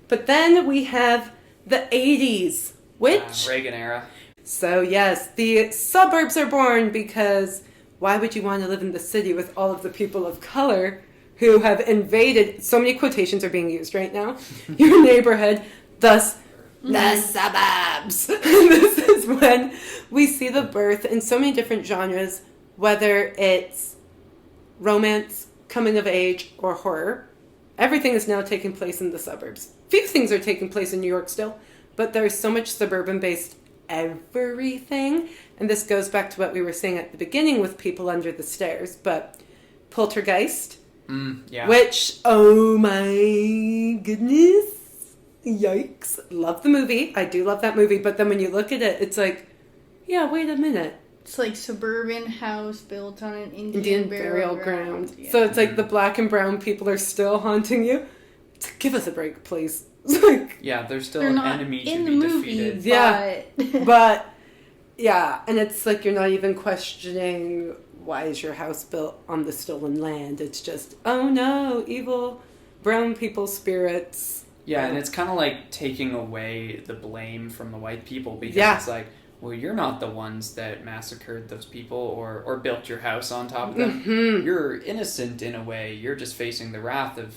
But then we have the 80s, which... Reagan era. So yes, the suburbs are born, because why would you want to live in the city with all of the people of color who have invaded... So many quotations are being used right now. Your neighborhood, thus... the suburbs. This is when we see the birth in so many different genres, whether it's romance, coming of age, or horror. Everything is now taking place in the suburbs. Few things are taking place in New York still, but there's so much suburban-based everything. And this goes back to what we were saying at the beginning with People Under the Stairs, but Poltergeist, which, oh my goodness, yikes. Love the movie. I do love that movie. But then when you look at it, it's like, yeah, wait a minute. It's like suburban house built on an Indian burial ground. Yeah. So it's like the black and brown people are still haunting you. It's like, give us a break, please. Like, yeah, there's still an enemy to be defeated. Yeah, but yeah, and it's like you're not even questioning why is your house built on the stolen land. It's just, oh no, evil brown people's spirits. Yeah, and it's kind of like taking away the blame from the white people, because it's like, well, you're not the ones that massacred those people or built your house on top of them. Mm-hmm. You're innocent in a way. You're just facing the wrath of,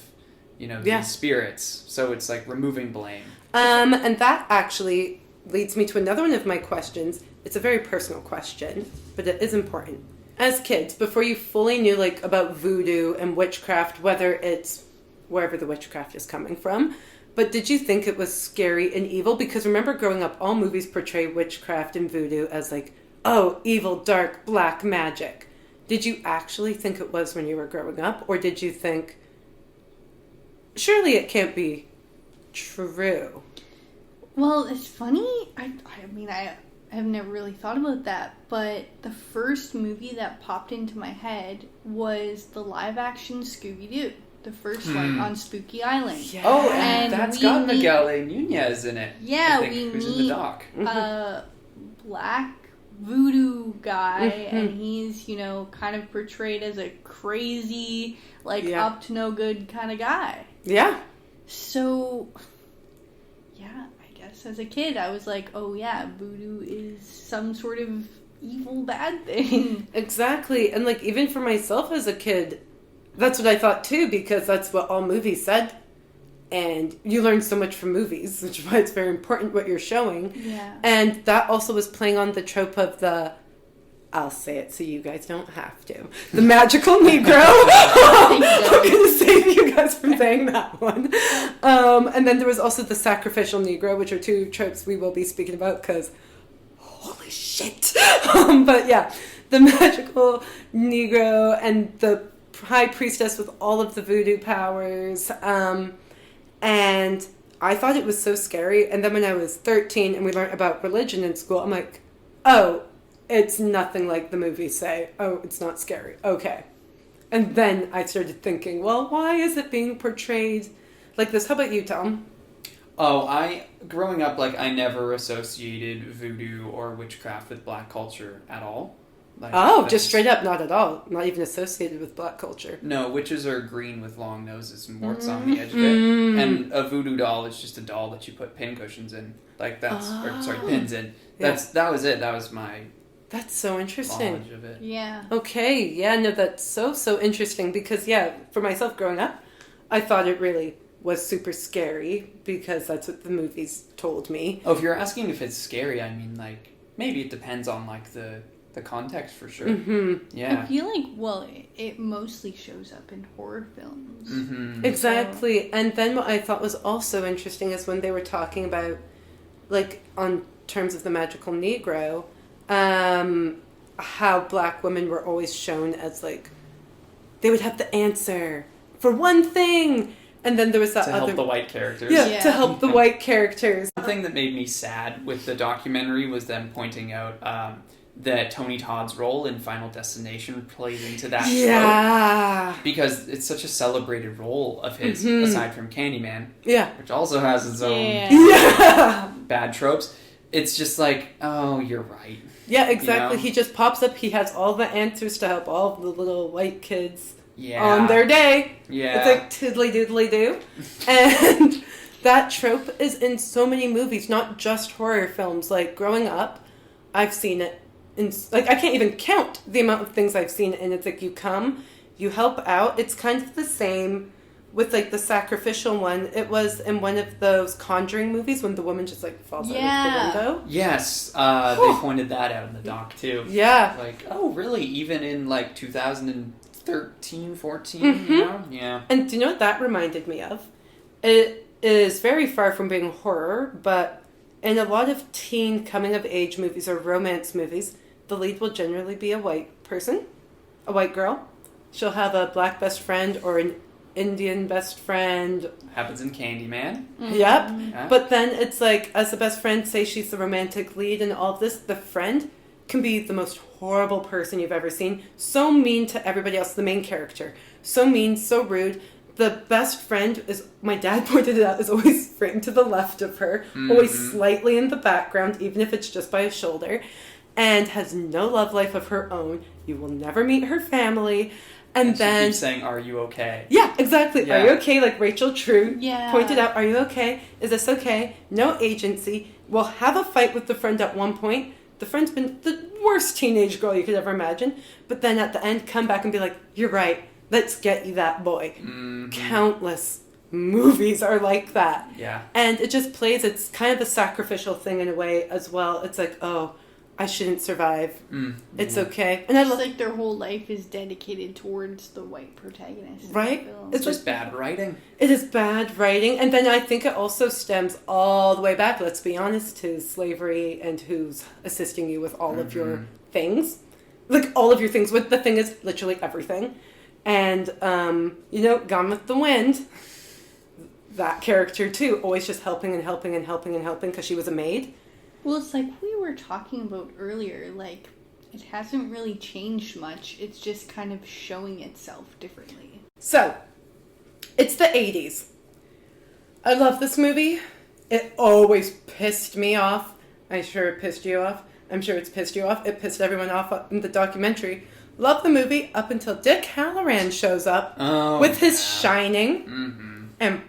these spirits. So it's like removing blame. And that actually leads me to another one of my questions. It's a very personal question, but it is important. As kids, before you fully knew like about voodoo and witchcraft, whether it's wherever the witchcraft is coming from, but did you think it was scary and evil? Because remember, growing up, all movies portray witchcraft and voodoo as like, oh, evil, dark, black magic. Did you actually think it was when you were growing up? Or did you think, surely it can't be true? Well, it's funny. I mean, I have never really thought about that. But the first movie that popped into my head was the live-action Scooby-Doo. The first one on Spooky Island. Yeah. Oh, and that's got Miguel A. Nunez in it. Yeah, who's in the doc. A black voodoo guy, and he's, kind of portrayed as a crazy, up to no good kind of guy. Yeah. So, yeah, I guess as a kid, I was like, oh yeah, voodoo is some sort of evil bad thing. Exactly. And even for myself as a kid, that's what I thought too, because that's what all movies said. And you learn so much from movies, which is why it's very important what you're showing. Yeah. And that also was playing on the trope of I'll say it so you guys don't have to. The magical Negro. I'm going to save you guys from saying that one. And then there was also the sacrificial Negro, which are two tropes we will be speaking about because holy shit. But yeah, the magical Negro and the high priestess with all of the voodoo powers. And I thought it was so scary. And then when I was 13 and we learned about religion in school, I'm like, oh, it's nothing like the movies say. Oh, it's not scary. Okay. And then I started thinking, well, why is it being portrayed like this? How about you, Tom? Oh, growing up, I never associated voodoo or witchcraft with black culture at all. Just straight up, not at all. Not even associated with black culture. No, witches are green with long noses and warts on the edge of it. And a voodoo doll is just a doll that you put pin cushions in. Pins in. That was it. That was my... That's so interesting. Knowledge of it. Yeah. Okay, yeah, no, that's so interesting because, yeah, for myself growing up, I thought it really was super scary because that's what the movies told me. Oh, if you're asking if it's scary, I mean, maybe it depends on, the context for sure. Mm-hmm. Yeah. I feel it mostly shows up in horror films. Mm-hmm. Exactly. So. And then what I thought was also interesting is when they were talking about, on terms of the magical Negro, how black women were always shown as they would have the answer for one thing, and then there was that to help the white characters. Yeah, to help the white characters. The thing that made me sad with the documentary was them pointing out that Tony Todd's role in Final Destination plays into that trope, because it's such a celebrated role of his, aside from Candyman, which also has its own bad tropes. It's just oh, you're right. Yeah, exactly. He just pops up. He has all the answers to help all of the little white kids on their day. Yeah. It's tiddly doodly do. And that trope is in so many movies, not just horror films. Growing up, I've seen it. I can't even count the amount of things I've seen. And it's you come, you help out. It's kind of the same with the sacrificial one. It was in one of those Conjuring movies when the woman just falls out of the window. Yes, they pointed that out in the doc too. Yeah. Oh really? Even in 2013, 14, Yeah. And do you know what that reminded me of? It is very far from being horror, but in a lot of teen coming of age movies or romance movies, the lead will generally be a white person, a white girl. She'll have a black best friend or an Indian best friend. Happens in Candyman. Yep. Yeah. But then it's as the best friend, say she's the romantic lead and all of this, the friend can be the most horrible person you've ever seen. So mean to everybody else, the main character. So mean, so rude. The best friend is, my dad pointed it out, is always framed to the left of her, always slightly in the background, even if it's just by a shoulder, and has no love life of her own. You will never meet her family. And then... she keeps saying, are you okay? Yeah, exactly. Yeah. Are you okay? Like Rachel True Yeah. pointed out, are you okay? Is this okay? No agency. We'll have a fight with the friend at one point. The friend's been the worst teenage girl you could ever imagine. But then at the end, come back and be like, you're right. Let's get you that boy. Mm-hmm. Countless movies are like that. Yeah. And it just plays, it's kind of a sacrificial thing in a way as well. It's like, oh, I shouldn't survive. It's okay. And it's like their whole life is dedicated towards the white protagonist. Right? It's just bad writing. It is bad writing. And then I think it also stems all the way back, let's be honest, to slavery and who's assisting you with all of your things. Like, all of your things. What the thing is, literally everything. And, Gone with the Wind, that character too, always just helping and helping and helping and helping because she was a maid. Well, it's like we were talking about earlier, like, it hasn't really changed much. It's just kind of showing itself differently. So, it's the 80s. I love this movie. It always pissed me off. I'm sure it pissed you off. I'm sure it's pissed you off. It pissed everyone off in the documentary. Love the movie up until Dick Halloran shows up with his Shining. And,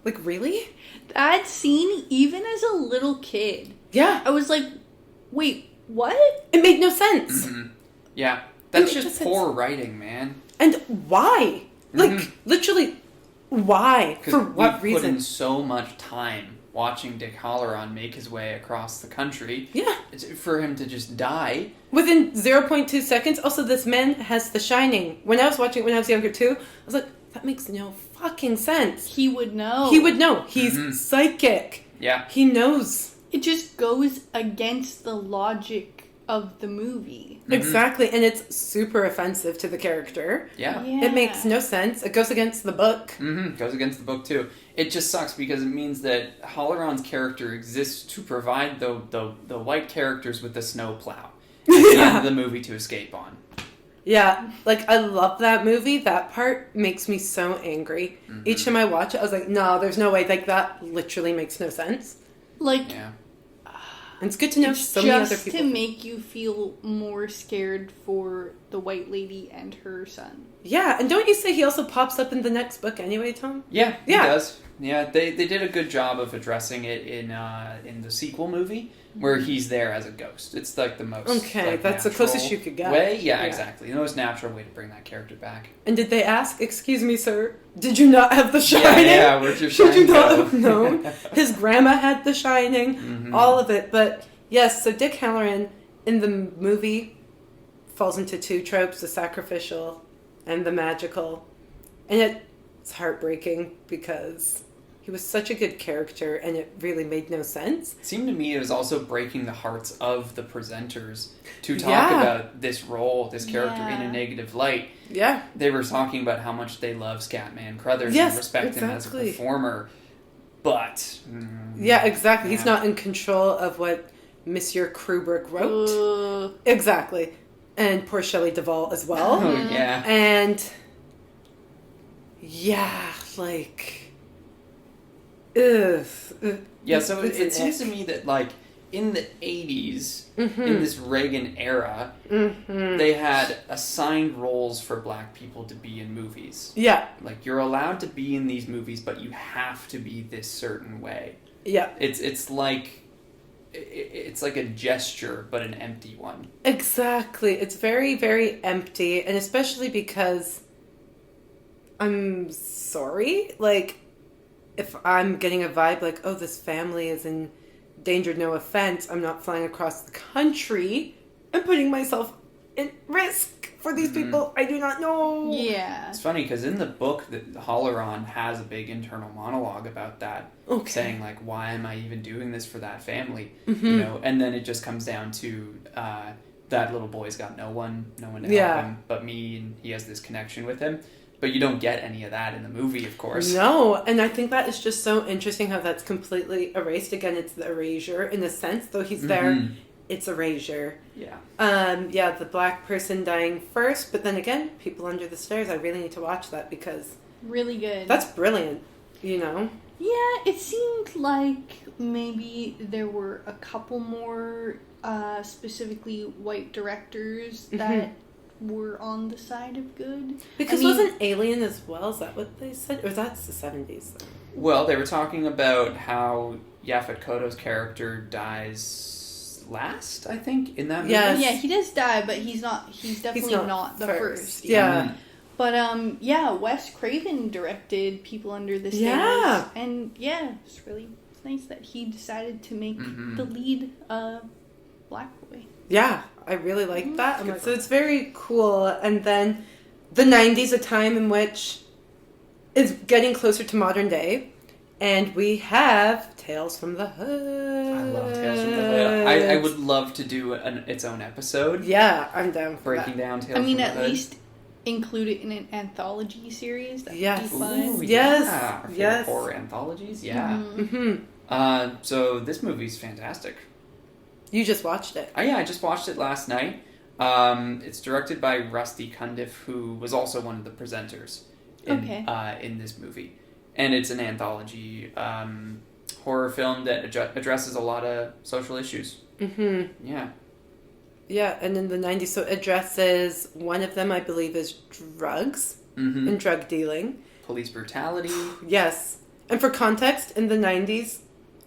like, really? That scene, even as a little kid, yeah, I was like, wait, what? It made no sense. Yeah, that's just poor writing, man. And why? Like, literally, why? For what reason? Put in so much time watching Dick Halloran make his way across the country. Yeah. For him to just die. Within 0.2 seconds. Also, this man has The Shining. When I was watching it when I was younger, too, I was like, that makes no fucking sense. He would know. He would know. He's psychic. Yeah. He knows. It just goes against the logic of the movie. Exactly. And it's super offensive to the character. Yeah. It makes no sense. It goes against the book. Goes against the book, too. It just sucks because it means that Halloran's character exists to provide the white characters with the snowplow at the end of the movie to escape on. Yeah, like, I love that movie. That part makes me so angry. Each time I watch it, I was like, no, there's no way. Like, that literally makes no sense. Like, and it's good to know so many other people. Just to make you feel more scared for the white lady and her son. Yeah, and don't you say he also pops up in the next book anyway, Tom? Yeah, he does. Yeah, they did a good job of addressing it in the sequel movie, where he's there as a ghost. It's like the most that's the closest you could get. Way? Yeah, exactly. The most natural way to bring that character back. And did they ask, excuse me, sir, did you not have The Shining? Yeah, where'd your Shining Should you not go? have known? His grandma had The Shining, all of it. But yes, so Dick Halloran in the movie falls into two tropes, the sacrificial and the magical. And it's heartbreaking because he was such a good character, and it really made no sense. It seemed to me it was also breaking the hearts of the presenters to talk about this role, this character in a negative light. Yeah. They were talking about how much they love Scatman Crothers and respect him as a performer. But... yeah, exactly. He's not in control of what Monsieur Kubrick wrote. Exactly. And poor Shelley Duvall as well. Oh, yeah. And... yeah, like... Yeah, so it seems to me that, like, in the 80s, in this Reagan era, they had assigned roles for black people to be in movies. Yeah. Like, you're allowed to be in these movies, but you have to be this certain way. Yeah. It's like a gesture, but an empty one. Exactly. It's very, very empty, and especially because I'm sorry, like, if I'm getting a vibe like, oh, this family is in danger, no offense, I'm not flying across the country and putting myself in risk for these people I do not know. Yeah. It's funny, because in the book, Halloran has a big internal monologue about that. Okay. Saying, like, why am I even doing this for that family? You know, and then it just comes down to that little boy's got no one to help him but me, and he has this connection with him. But you don't get any of that in the movie, of course. No, and I think that is just so interesting how that's completely erased. Again, it's the erasure in a sense, though he's there, it's erasure. Yeah. The black person dying first, but then again, People Under the Stairs, I really need to watch that because... really good. That's brilliant, you know? Yeah, it seemed like maybe there were a couple more specifically white directors that were on the side of good. Because wasn't Alien as well? Is that what they said? Or that's the 70s? Though? Well, they were talking about how Yaphet Kotto's character dies last, I think, in that movie. Yeah, he does die, but he's definitely not the first. Yeah. But, Wes Craven directed People Under the Stairs. Yeah. And, it's really nice that he decided to make the lead black boy. Yeah, I really like that. So it's very cool. And then the 90s, a time in which it's getting closer to modern day. And we have Tales from the Hood. I love Tales from the Hood. I would love to do its own episode. Yeah, I'm down for breaking that. down Tales from the Hood. At least include it in an anthology series. That would be fun. Ooh, yes. Horror anthologies. Yeah. Mm-hmm. So this movie's fantastic. You just watched it. I just watched it last night. It's directed by Rusty Cundiff, who was also one of the presenters in this movie. And it's an anthology horror film that addresses a lot of social issues. Mm-hmm. Yeah. Yeah, and in the 90s, so it addresses, one of them, I believe, is drugs and drug dealing. Police brutality. Yes. And for context, in the 90s,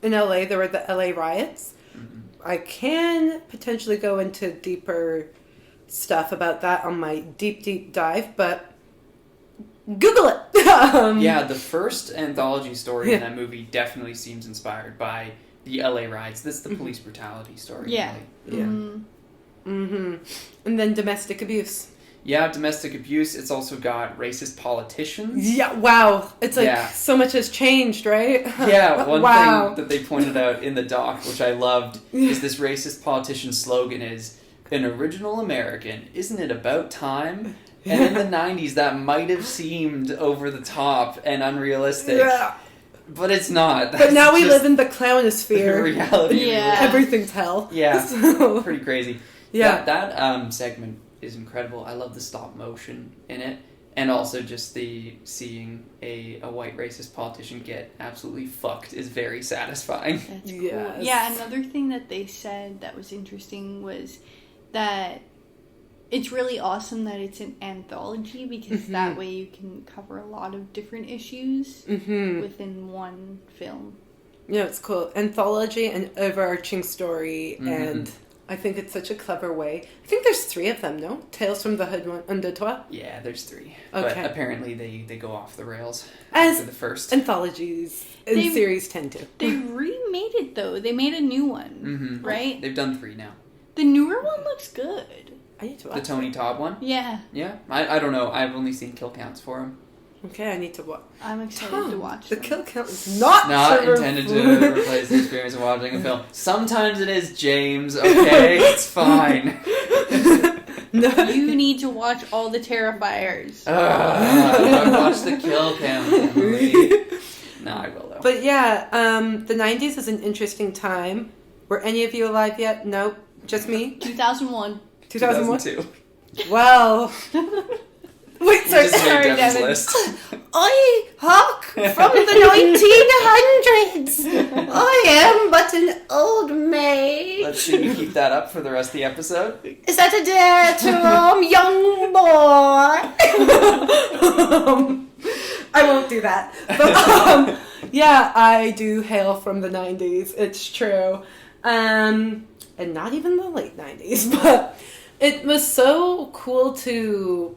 in LA, there were the LA riots. Mm-hmm. I can potentially go into deeper stuff about that on my deep dive, but Google it! The first anthology story in that movie definitely seems inspired by the LA riots. This is the police brutality story. Yeah. Really. Yeah. Mm-hmm. And then domestic abuse. Yeah, domestic abuse. It's also got racist politicians. Yeah, wow. It's like so much has changed, right? Yeah, one thing that they pointed out in the doc, which I loved, is this racist politician slogan is, "An original American, isn't it about time?" And in the 90s, that might have seemed over the top and unrealistic. Yeah. But it's not. But now we live in the clownosphere. Reality. Yeah. Everything's hell. Yeah. So. Pretty crazy. Yeah. That segment is incredible. I love the stop motion in it. And also just seeing a white racist politician get absolutely fucked is very satisfying. That's cool. Yes. Yeah, another thing that they said that was interesting was that it's really awesome that it's an anthology because that way you can cover a lot of different issues within one film. Yeah, it's cool. Anthology and overarching story, and I think it's such a clever way. I think there's 3 of them, no? Tales from the Hood, one, and deux trois? Yeah, there's 3. Okay. But apparently they go off the rails as after the first. Anthologies in series tend to. They remade it, though. They made a new one, right? They've done 3 now. The newer one looks good. I need to watch the Tony Todd one? Yeah. Yeah? I don't know. I've only seen kill counts for him. Okay, I need to watch. I'm excited to watch the them. kill count is not intended to replace the experience of watching a film. Sometimes it is, James, okay? It's fine. No. You need to watch all the Terrifiers. I watched the kill count, Emily. No, I will, though. But yeah, the 90s is an interesting time. Were any of you alive yet? Nope. Just me? 2001. 2002. Well... Wait, sorry, Devon. List. I Hawk from the 1900s. I am but an old maid. Let's see you keep that up for the rest of the episode. Is that a dare to young boy? I won't do that. But, yeah, I do hail from the 90s. It's true. And not even the late 90s, but it was so cool to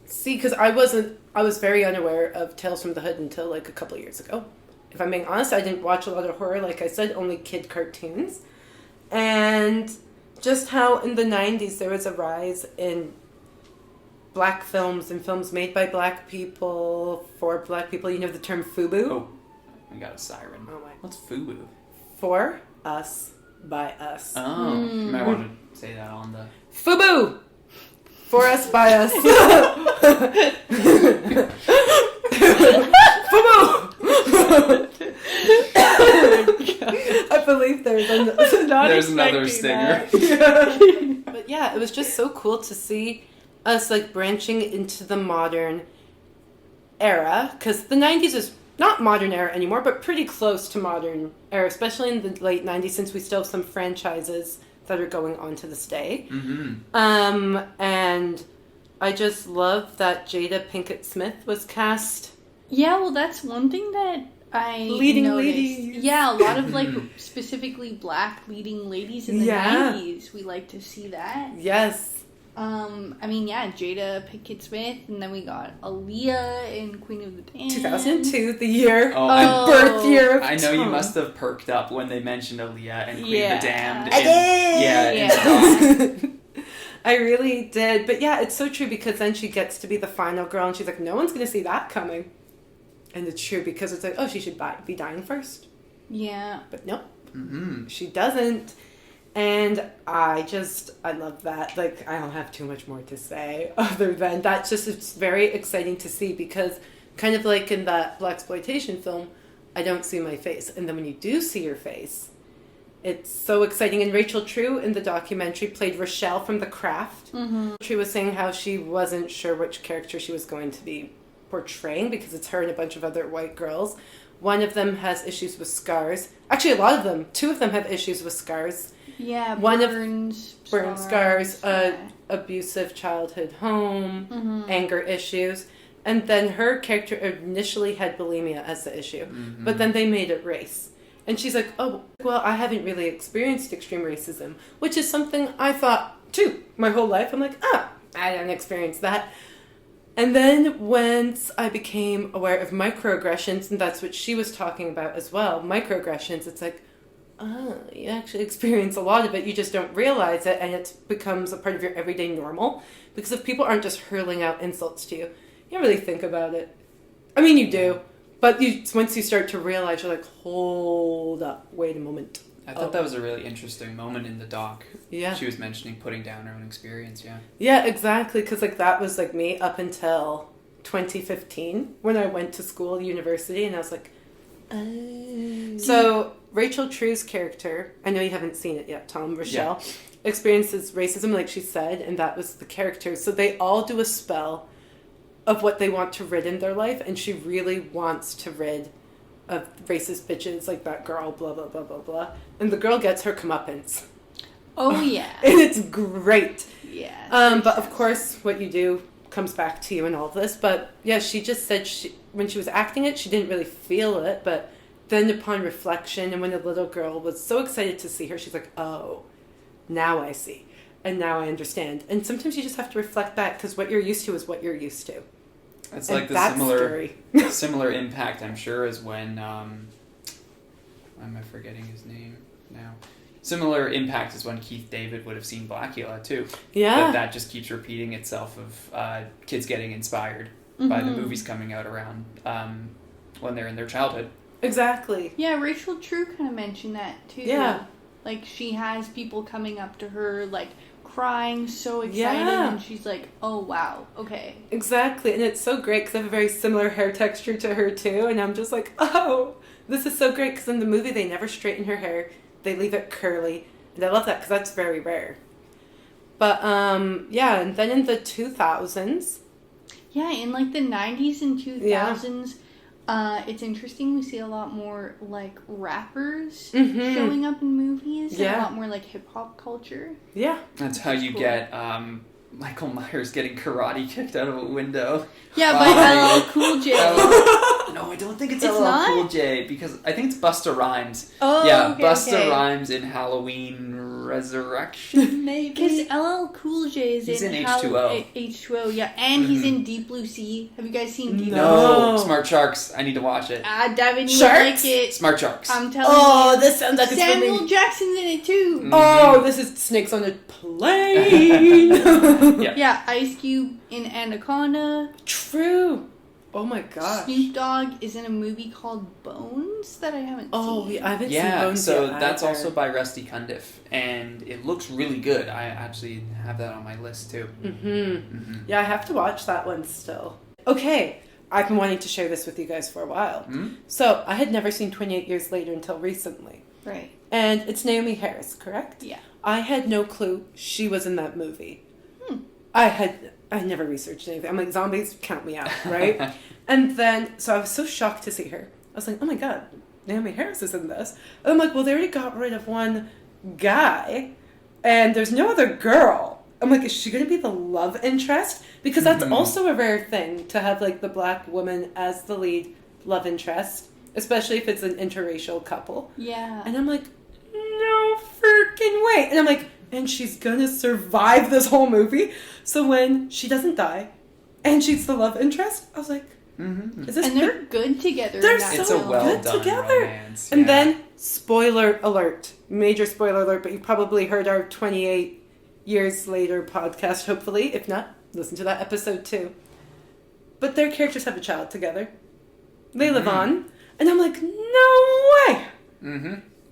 see, because I was very unaware of Tales from the Hood until like a couple of years ago. If I'm being honest, I didn't watch a lot of horror, like I said, only kid cartoons. And just how in the 90s there was a rise in black films and films made by black people, for black people. You know the term FUBU? Oh, we got a siren. Oh my. What's FUBU? For us, by us. Oh, you might want to say that on the... FUBU! For us, by us. I believe there's another stinger. Yeah. But yeah, it was just so cool to see us like branching into the modern era, because the 90s is not modern era anymore, but pretty close to modern era, especially in the late 90s, since we still have some franchises that are going on to this day. Mm-hmm. And I just love that Jada Pinkett Smith was cast. Yeah, well, that's one thing that I leading noticed. ladies. Yeah, a lot of, like, specifically black leading ladies in the 90s. We like to see that. Yes. I mean, yeah, Jada Pinkett Smith, and then we got Aaliyah in Queen of the Damned. 2002, the year, Oh, birth year of I know Tom. you must have perked up when they mentioned Aaliyah and Queen of the Damned. I did! Yeah. I really did. But yeah, it's so true because then she gets to be the final girl and she's like, no one's going to see that coming. And it's true because it's like, oh, she should be dying first. Yeah. But nope. Mm-hmm. She doesn't. And I love that. Like, I don't have too much more to say other than that's just, it's very exciting to see because kind of like in that blaxploitation film, I don't see my face. And then when you do see your face, it's so exciting. And Rachel True in the documentary played Rochelle from The Craft. Mm-hmm. She was saying how she wasn't sure which character she was going to be portraying because it's her and a bunch of other white girls. One of them has issues with scars. Actually, a lot of them. 2 of them have issues with scars. Yeah, burn scars, abusive childhood home, anger issues. And then her character initially had bulimia as the issue. Mm-hmm. But then they made it race. And she's like, oh, well, I haven't really experienced extreme racism, which is something I thought, too, my whole life. I'm like, I don't experience that. And then once I became aware of microaggressions, and that's what she was talking about as well, microaggressions, it's like, you actually experience a lot of it. You just don't realize it, and it becomes a part of your everyday normal. Because if people aren't just hurling out insults to you, you don't really think about it. I mean, you do. But once you start to realize, you're like, hold up, wait a moment. I thought that was a really interesting moment in the doc. Yeah. She was mentioning putting down her own experience, yeah. Yeah, exactly, because like that was like me up until 2015 when I went to school, university, and I was like, oh. So Rachel True's character, I know you haven't seen it yet, Tom, Rochelle, experiences racism, like she said, and that was the character. So they all do a spell of what they want to rid in their life, and she really wants to rid of racist bitches like that girl, blah, blah, blah, blah, blah. And the girl gets her comeuppance. Oh, yeah. And it's great. Yeah. But of course, what you do comes back to you in all of this. But yeah, she just said when she was acting it, she didn't really feel it. But then upon reflection, and when the little girl was so excited to see her, she's like, oh, now I see. And now I understand. And sometimes you just have to reflect back because what you're used to is what you're used to. It's and like the that's similar impact, I'm sure, as when, why am I forgetting his name now? Similar impact as when Keith David would have seen Blackula, too. Yeah. That just keeps repeating itself of kids getting inspired by the movies coming out around when they're in their childhood. Exactly. Yeah, Rachel True kind of mentioned that, too. Yeah. Like, she has people coming up to her, like, crying, so excited, and she's like, oh, wow, okay. Exactly, and it's so great because I have a very similar hair texture to her, too, and I'm just like, oh, this is so great, because in the movie, they never straighten her hair. They leave it curly, and I love that, because that's very rare. But, yeah, and then in the 2000s... Yeah, in, like, the 90s and 2000s, it's interesting. We see a lot more, like, rappers showing up in movies. Yeah. And a lot more, like, hip-hop culture. Yeah. That's how you get Michael Myers getting karate kicked out of a window. Yeah, by LL Cool J. No, I don't think it's LL Cool J, because I think it's Busta Rhymes. Oh, yeah, okay, Busta Rhymes in Halloween Resurrection, maybe? Because LL Cool J is in H2O. H2O, yeah, and he's in Deep Blue Sea. Have you guys seen Deep Blue Sea? No, Smart Sharks. I need to watch it. Devon, you like it. Smart Sharks. I'm telling you. Oh, this sounds like Samuel Jackson's in it too. Mm-hmm. Oh, this is Snakes on a Plane. Yeah, Ice Cube in Anaconda. True. Oh my gosh. Snoop Dogg is in a movie called Bones that I haven't seen. Oh, I haven't seen Bones so yet that's either. also by Rusty Cundiff, and it looks really good. I actually have that on my list too. Yeah, I have to watch that one still. Okay, I've been wanting to share this with you guys for a while. So, I had never seen 28 Years Later until recently. Right. And it's Naomi Harris, correct? Yeah. I had no clue she was in that movie. I never researched anything. I'm like, zombies, count me out, right? And then, so I was so shocked to see her. I was like, oh my god, Naomi Harris is in this. And I'm like, well, they already got rid of one guy. and there's no other girl. I'm like, is she going to be the love interest? Because that's also a rare thing, to have, like, the black woman as the lead love interest, especially if it's an interracial couple. Yeah. And I'm like, no freaking way. And I'm like, and she's going to survive this whole movie? So when she doesn't die, and she's the love interest, I was like, is this and they're good together. They're so good together. Romance, and then, spoiler alert, major spoiler alert, but you probably heard our 28 years later podcast, hopefully. If not, listen to that episode too. But their characters have a child together. They live on. And I'm like, no way!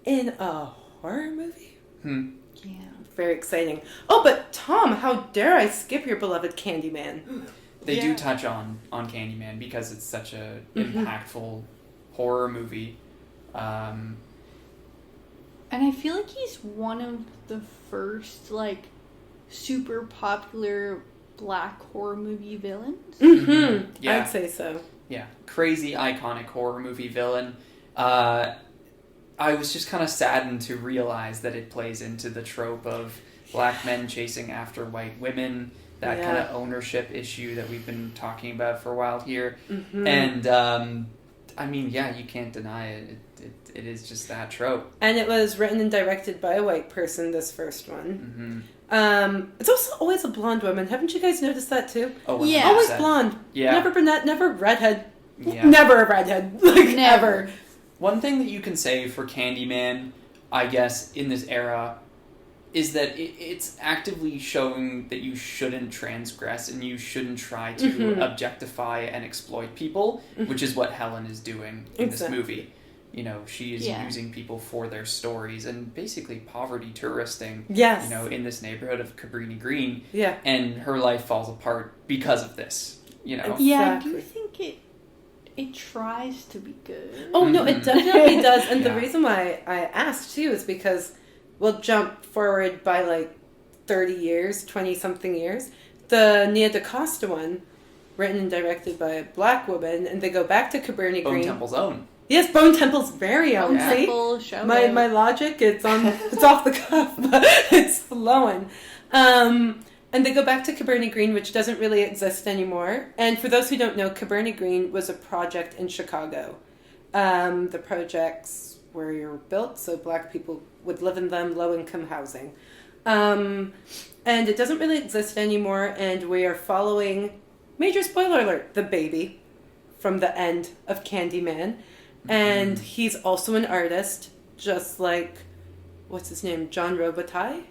In a horror movie? Yeah. Very exciting. Oh, but Tom, how dare I skip your beloved Candyman? They do touch on Candyman because it's such a impactful horror movie. And I feel like he's one of the first, like, super popular black horror movie villains. Yeah. I'd say so. Yeah. Crazy, iconic horror movie villain. I was just kind of saddened to realize that it plays into the trope of black men chasing after white women. That kind of ownership issue that we've been talking about for a while here. And, I mean, yeah, you can't deny it. It is just that trope. And it was written and directed by a white person, this first one. It's also always a blonde woman. Haven't you guys noticed that too? Oh, yeah. Always blonde. Yeah. Never brunette, never redhead. Yeah. Never a redhead. Like, never. One thing that you can say for Candyman, I guess, in this era, is that it's actively showing that you shouldn't transgress and you shouldn't try to objectify and exploit people, which is what Helen is doing in this movie. You know, she is using people for their stories and basically poverty touristing, you know, in this neighborhood of Cabrini Green. Yeah. And her life falls apart because of this, you know. Yeah, I do think it tries to be good. Oh, no, it definitely does. And the reason why I asked, too, is because we'll jump forward by, like, 30 years, 20-something years. The Nia DaCosta one, written and directed by a black woman, and they go back to Cabrini Green. Bone Temple's own. Yes, Bone Temple's very own. Bone Temple, show my logic, it's off the cuff, but it's flowing. And they go back to Cabrini Green, which doesn't really exist anymore. And for those who don't know, Cabrini Green was a project in Chicago. The projects were built so black people would live in them, low-income housing. And it doesn't really exist anymore, and we are following, major spoiler alert, the baby from the end of Candyman. And he's also an artist, just like, what's his name, John Robitaille?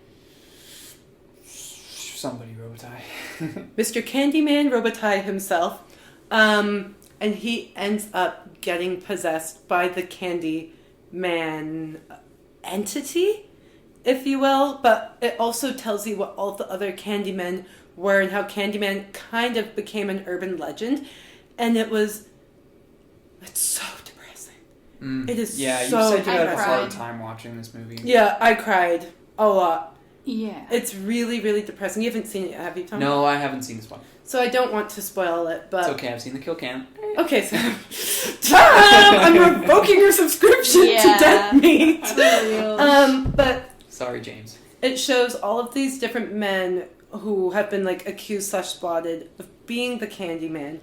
Somebody Robitaille. Mr. Candyman Robitaille himself. And he ends up getting possessed by the Candyman entity, if you will. But it also tells you what all the other Candymen were and how Candyman kind of became an urban legend. And it's so depressing. It is yeah, so you said you had a hard cried. time watching this movie. Yeah, I cried a lot. Yeah. It's really, really depressing. You haven't seen it yet, have you, Tom? No, I haven't seen this one. So I don't want to spoil it, but... It's okay, I've seen the kill cam. Okay, so... Tom! I'm revoking your subscription to Dead Meat! But... Sorry, James. It shows all of these different men who have been, like, accused/spotted of being the Candyman.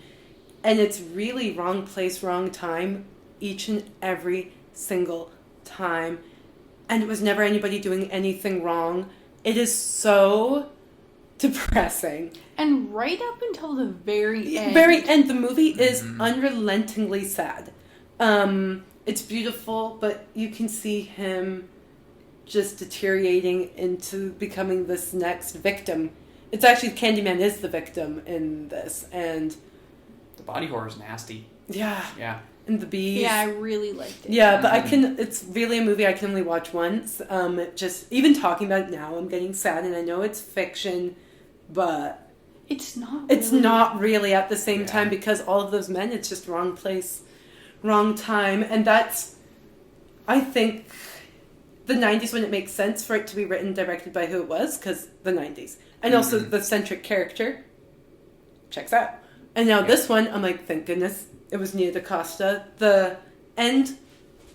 And it's really wrong place, wrong time, each and every single time. And it was never anybody doing anything wrong. It is so depressing. And right up until the very end. Very end. The movie is unrelentingly sad. It's beautiful, but you can see him just deteriorating into becoming this next victim. It's actually Candyman is the victim in this, and the body horror is nasty. Yeah. Yeah. And the bees. Yeah, I really liked it. Yeah, but it's really a movie I can only watch once. Just, even talking about it now, I'm getting sad, and I know it's fiction, but... It's not It's not really at the same time, because all of those men, it's just wrong place, wrong time, and that's, I think, the 90s when it makes sense for it to be written and directed by who it was, because the 90s. And also the centric character checks out. And now this one, I'm like, thank goodness it was Nia DaCosta. The end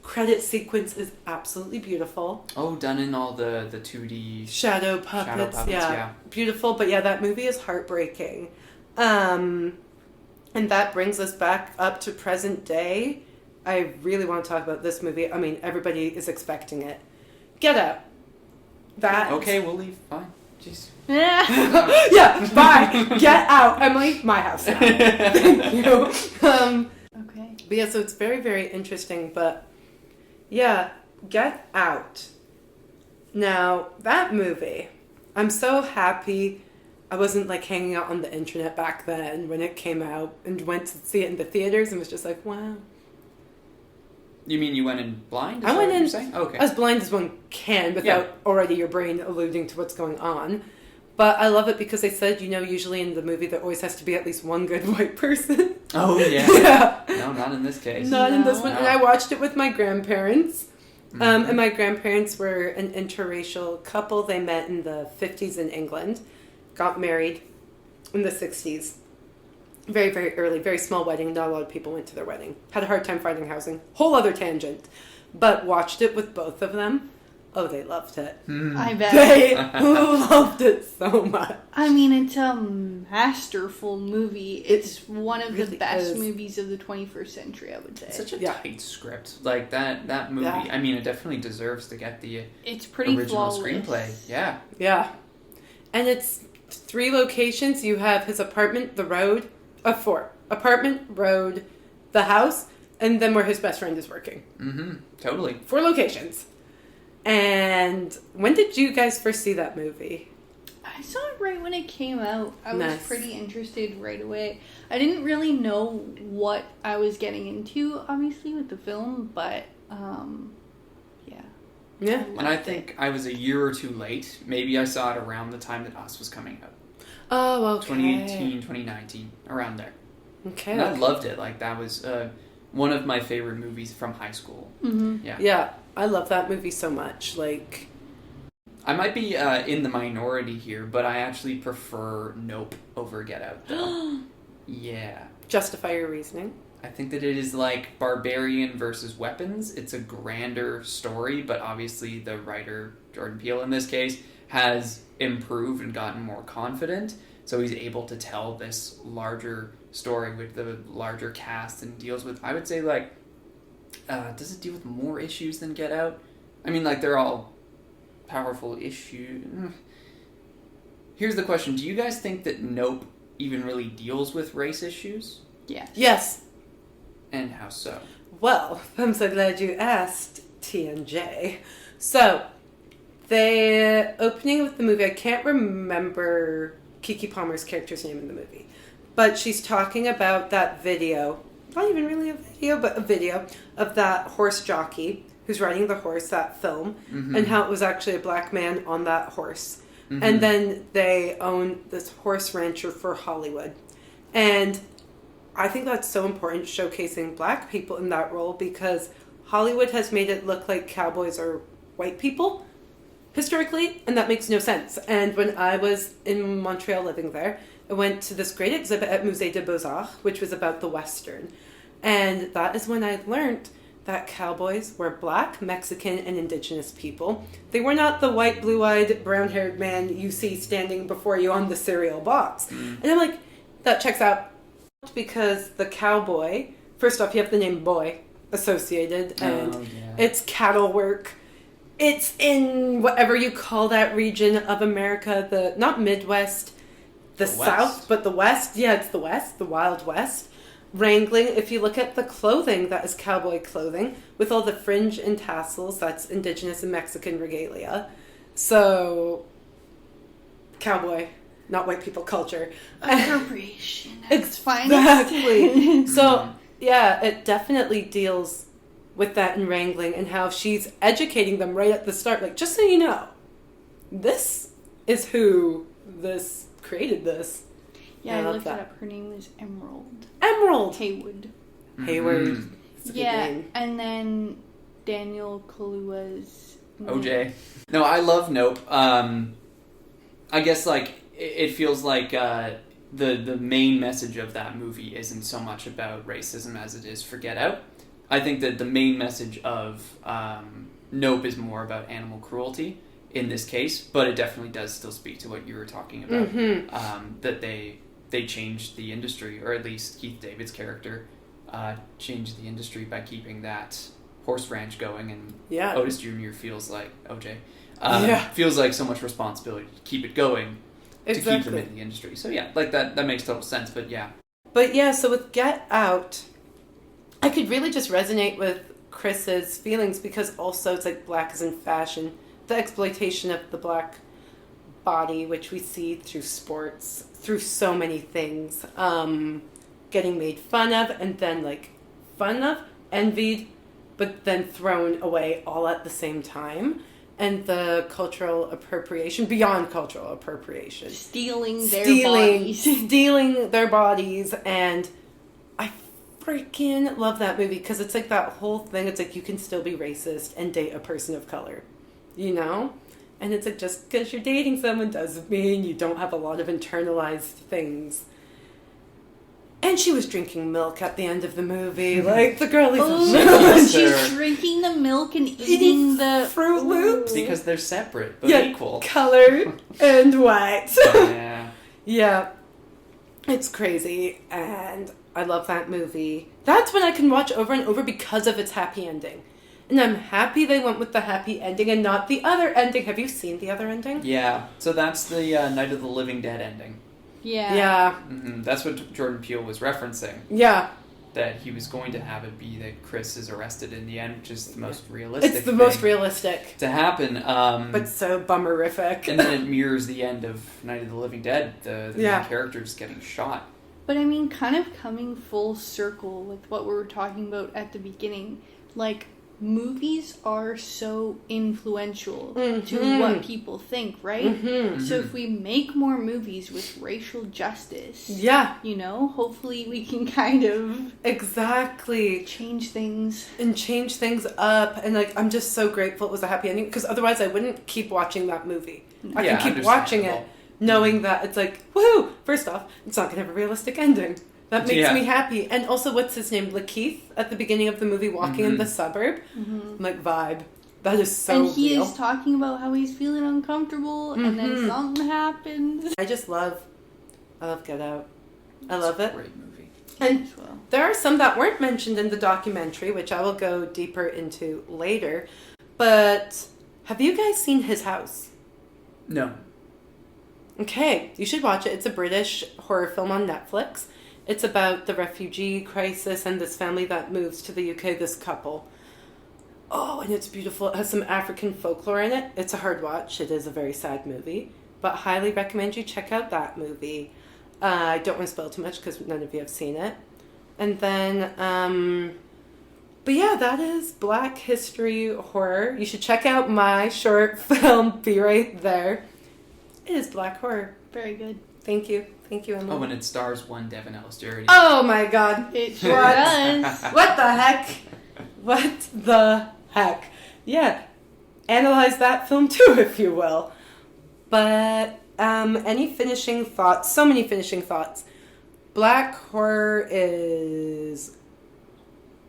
credit sequence is absolutely beautiful. Oh, done in all the 2D shadow puppets, yeah. Beautiful, but yeah, that movie is heartbreaking. And that brings us back up to present day. I really want to talk about this movie. I mean, everybody is expecting it. Get Out. That. Okay, we'll leave. Fine. Jeez. Yeah, bye. Get Out. Emily, my house now. Thank you. Okay. But yeah, so it's very, very interesting. But yeah, Get Out. Now, that movie, I'm so happy I wasn't like hanging out on the internet back then when it came out and went to see it in the theaters and was just like, wow. You mean you went in blind? I went in okay. as blind as one can without already your brain alluding to what's going on. But I love it because they said, usually in the movie there always has to be at least one good white person. Oh, yeah. Yeah. No, not in this case. Not in this one. No. And I watched it with my grandparents. And my grandparents were an interracial couple. They met in the 50s in England. Got married in the 60s. Very, very early. Very small wedding. Not a lot of people went to their wedding. Had a hard time finding housing. Whole other tangent. But watched it with both of them. Oh, they loved it. I bet. They loved it so much. I mean, it's a masterful movie. It's one of the best movies of the 21st century, I would say. It's such a tight script. Like, that movie, I mean, it definitely deserves to get the it's pretty original flawless. screenplay. Yeah. Yeah. And it's 3 locations. You have his apartment, the road, 4. Apartment, road, the house, and then where his best friend is working. Mm-hmm. Totally. 4 locations. And when did you guys first see that movie? I saw it right when it came out. I was pretty interested right away. I didn't really know what I was getting into, obviously, with the film, but, yeah. Yeah. And I think I was a year or 2 late. Maybe I saw it around the time that Us was coming out. Oh, okay. 2018, 2019, around there. Okay. And I loved it. Like, that was one of my favorite movies from high school. Mm-hmm. Yeah. Yeah. I love that movie so much. Like, I might be in the minority here, but I actually prefer Nope over Get Out, though. Yeah. Justify your reasoning. I think that it is like Barbarian versus Weapons. It's a grander story, but obviously the writer, Jordan Peele in this case, has improved and gotten more confident. So he's able to tell this larger story with the larger cast and deals with, I would say, like, does it deal with more issues than Get Out? I mean, like, they're all powerful issues. Here's the question. Do you guys think that Nope even really deals with race issues? Yes. Yes. And how so? Well, I'm so glad you asked, TNJ. So, the opening of the movie, I can't remember Keke Palmer's character's name in the movie, but she's talking about that video, not even really a video, but a video of that horse jockey who's riding the horse, that film, and how it was actually a black man on that horse. And then they own this horse rancher for Hollywood. And I think that's so important, showcasing black people in that role, because Hollywood has made it look like cowboys are white people historically, and that makes no sense. And when I was in Montreal living there, I went to this great exhibit at Musée des Beaux-Arts, which was about the Western. And that is when I learned that cowboys were black, Mexican, and indigenous people. They were not the white, blue-eyed, brown-haired man you see standing before you on the cereal box. And I'm like, that checks out. Because the cowboy, first off, you have the name boy associated, and it's cattle work. It's in whatever you call that region of America, the not Midwest, the South, West. But the West. Yeah, it's the West, the Wild West. Wrangling, if you look at the clothing, that is cowboy clothing, with all the fringe and tassels, that's indigenous and Mexican regalia. So, cowboy, not white people culture. Appropriation. Exactly. So, yeah, it definitely deals with that in Wrangling and how she's educating them right at the start. Like, just so you know, this is who this created this. Yeah, I looked it up. Her name was Emerald Haywood. Hayward. Yeah, and then Daniel Kaluuya's OJ. No, I love Nope. I guess, like, it feels like the main message of that movie isn't so much about racism as it is for Get Out. I think that the main message of Nope is more about animal cruelty in this case, but it definitely does still speak to what you were talking about. That they changed the industry, or at least Keith David's character changed the industry by keeping that horse ranch going, and Otis Jr. feels like feels like so much responsibility to keep it going, to keep them in the industry. So yeah, like that makes total sense. But yeah, so with Get Out, I could really just resonate with Chris's feelings, because also it's like black is in fashion, the exploitation of the black body, which we see through sports, through so many things, getting made fun of, and then like fun of, envied, but then thrown away all at the same time. And the cultural appropriation, beyond cultural appropriation. Stealing their bodies. And I freaking love that movie, because it's like that whole thing. It's like you can still be racist and date a person of color, you know? And it's like, just because you're dating someone doesn't mean you don't have a lot of internalized things. And she was drinking milk at the end of the movie. Like, the girl is she's drinking the milk and eating the Fruit Loops. Because they're separate, but equal. Colored and white. Yeah. Yeah. It's crazy. And I love that movie. That's when I can watch over and over because of its happy ending. And I'm happy they went with the happy ending and not the other ending. Have you seen the other ending? Yeah. So that's the Night of the Living Dead ending. Yeah. Mm-hmm. That's what Jordan Peele was referencing. Yeah. That he was going to have it be that Chris is arrested in the end, which is the most realistic It's the most realistic. To happen. But so bummerific. And then it mirrors the end of Night of the Living Dead, the main character just getting shot. But I mean, kind of coming full circle with what we were talking about at the beginning, like, movies are so influential to what people think, right? So if we make more movies with racial justice, you know, hopefully we can kind of change things up. And like, I'm just so grateful it was a happy ending, because otherwise I wouldn't keep watching that movie. I can keep watching it knowing that it's like, woohoo, first off, it's not gonna have a realistic ending. That makes me happy. And also, what's his name? Lakeith, at the beginning of the movie, walking in the suburb. I'm like, vibe. That is so real. And he is talking about how he's feeling uncomfortable, and then something happens. I love Get Out. I love it. Great movie. And there are some that weren't mentioned in the documentary, which I will go deeper into later. But have you guys seen His House? No. Okay, you should watch it. It's a British horror film on Netflix. It's about the refugee crisis and this family that moves to the UK, this couple. Oh, and it's beautiful. It has some African folklore in it. It's a hard watch. It is a very sad movie. But highly recommend you check out that movie. I don't want to spoil too much because none of you have seen it. And then, but yeah, that is Black History Horror. You should check out my short film, Be Right There. It is Black horror. Very good. Thank you. Thank you, Emma. Oh, and it stars one Devon Ellis-Durity. Oh my god. It sure does. What the heck? What the heck? Yeah. Analyze that film too, if you will. But, any finishing thoughts? So many finishing thoughts. Black horror is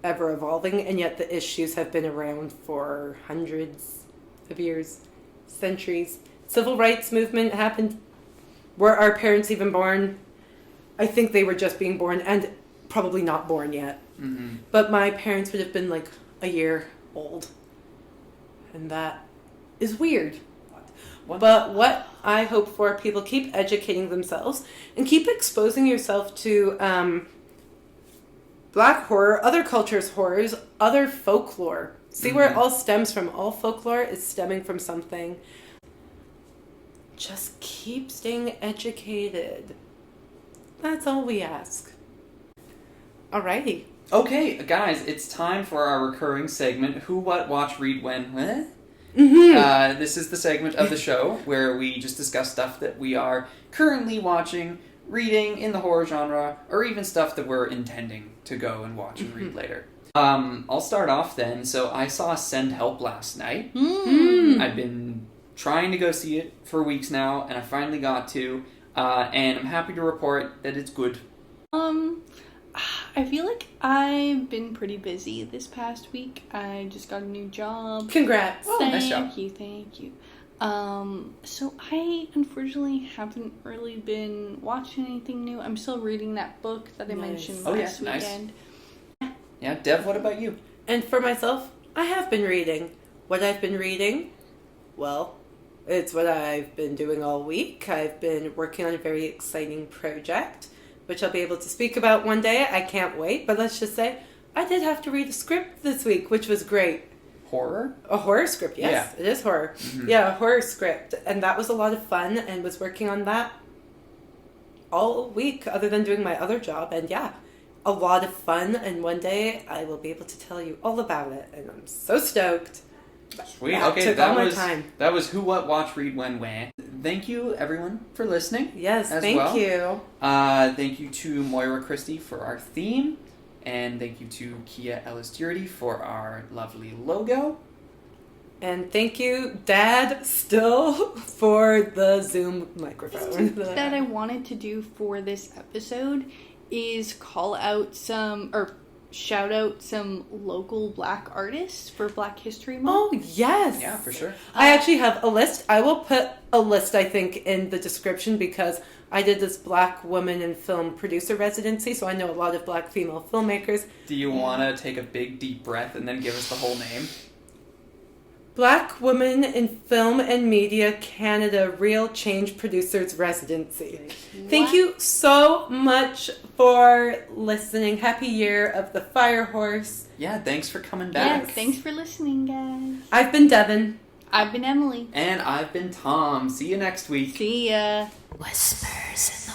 ever evolving, and yet the issues have been around for hundreds of years, centuries. Civil rights movement happened. Were our parents even born? I think they were just being born and probably not born yet. But my parents would have been like a year old. And that is weird. But what I hope for, people keep educating themselves and keep exposing yourself to Black horror, other cultures' horrors, other folklore. See where it all stems from. All folklore is stemming from something. Just keep staying educated. That's all we ask. Alrighty. Okay, guys, it's time for our recurring segment, Who, What, Watch, Read, When, What? This is the segment of the show where we just discuss stuff that we are currently watching, reading in the horror genre, or even stuff that we're intending to go and watch and read later. I'll start off then. So I saw Send Help last night. I've been trying to go see it for weeks now, and I finally got to, and I'm happy to report that it's good. I I feel like I've been pretty busy this past week. I just got a new job. Congrats. Oh, nice job. Thank you. So I unfortunately haven't really been watching anything new. I'm still reading that book that I mentioned last weekend. Nice. Yeah, Dev, what about you? And for myself, I have been reading. What I've been reading, well, it's what I've been doing all week. I've been working on a very exciting project, which I'll be able to speak about one day. I can't wait, but let's just say I did have to read a script this week, which was great. Horror? A horror script, yes. Yeah. It is horror. Mm-hmm. Yeah, a horror script. And that was a lot of fun, and was working on that all week other than doing my other job. And yeah, a lot of fun, and one day I will be able to tell you all about it, and I'm so stoked. Sweet. Okay, that was Who, What, Watch, Read, When, Where. Thank you, everyone, for listening. Yes, thank you. Thank you to Moira Christy for our theme, and thank you to Kiah Ellis-Durity for our lovely logo. And thank you, Dad, still, for the Zoom microphone. That I wanted to do for this episode is call out shout out some local Black artists for Black History Month. Oh, yes. Yeah, for sure. I actually have a list. I will put a list, I think, in the description because I did this Black woman in film producer residency, so I know a lot of Black female filmmakers. Do you want to take a big, deep breath and then give us the whole name? Black Women in Film and Media Canada Real Change Producers Residency. Thank you so much for listening. Happy Year of the Fire Horse. Yeah, thanks for coming back. Yes, thanks for listening, guys. I've been Devon. I've been Emily. And I've been Tom. See you next week. See ya. Whispers.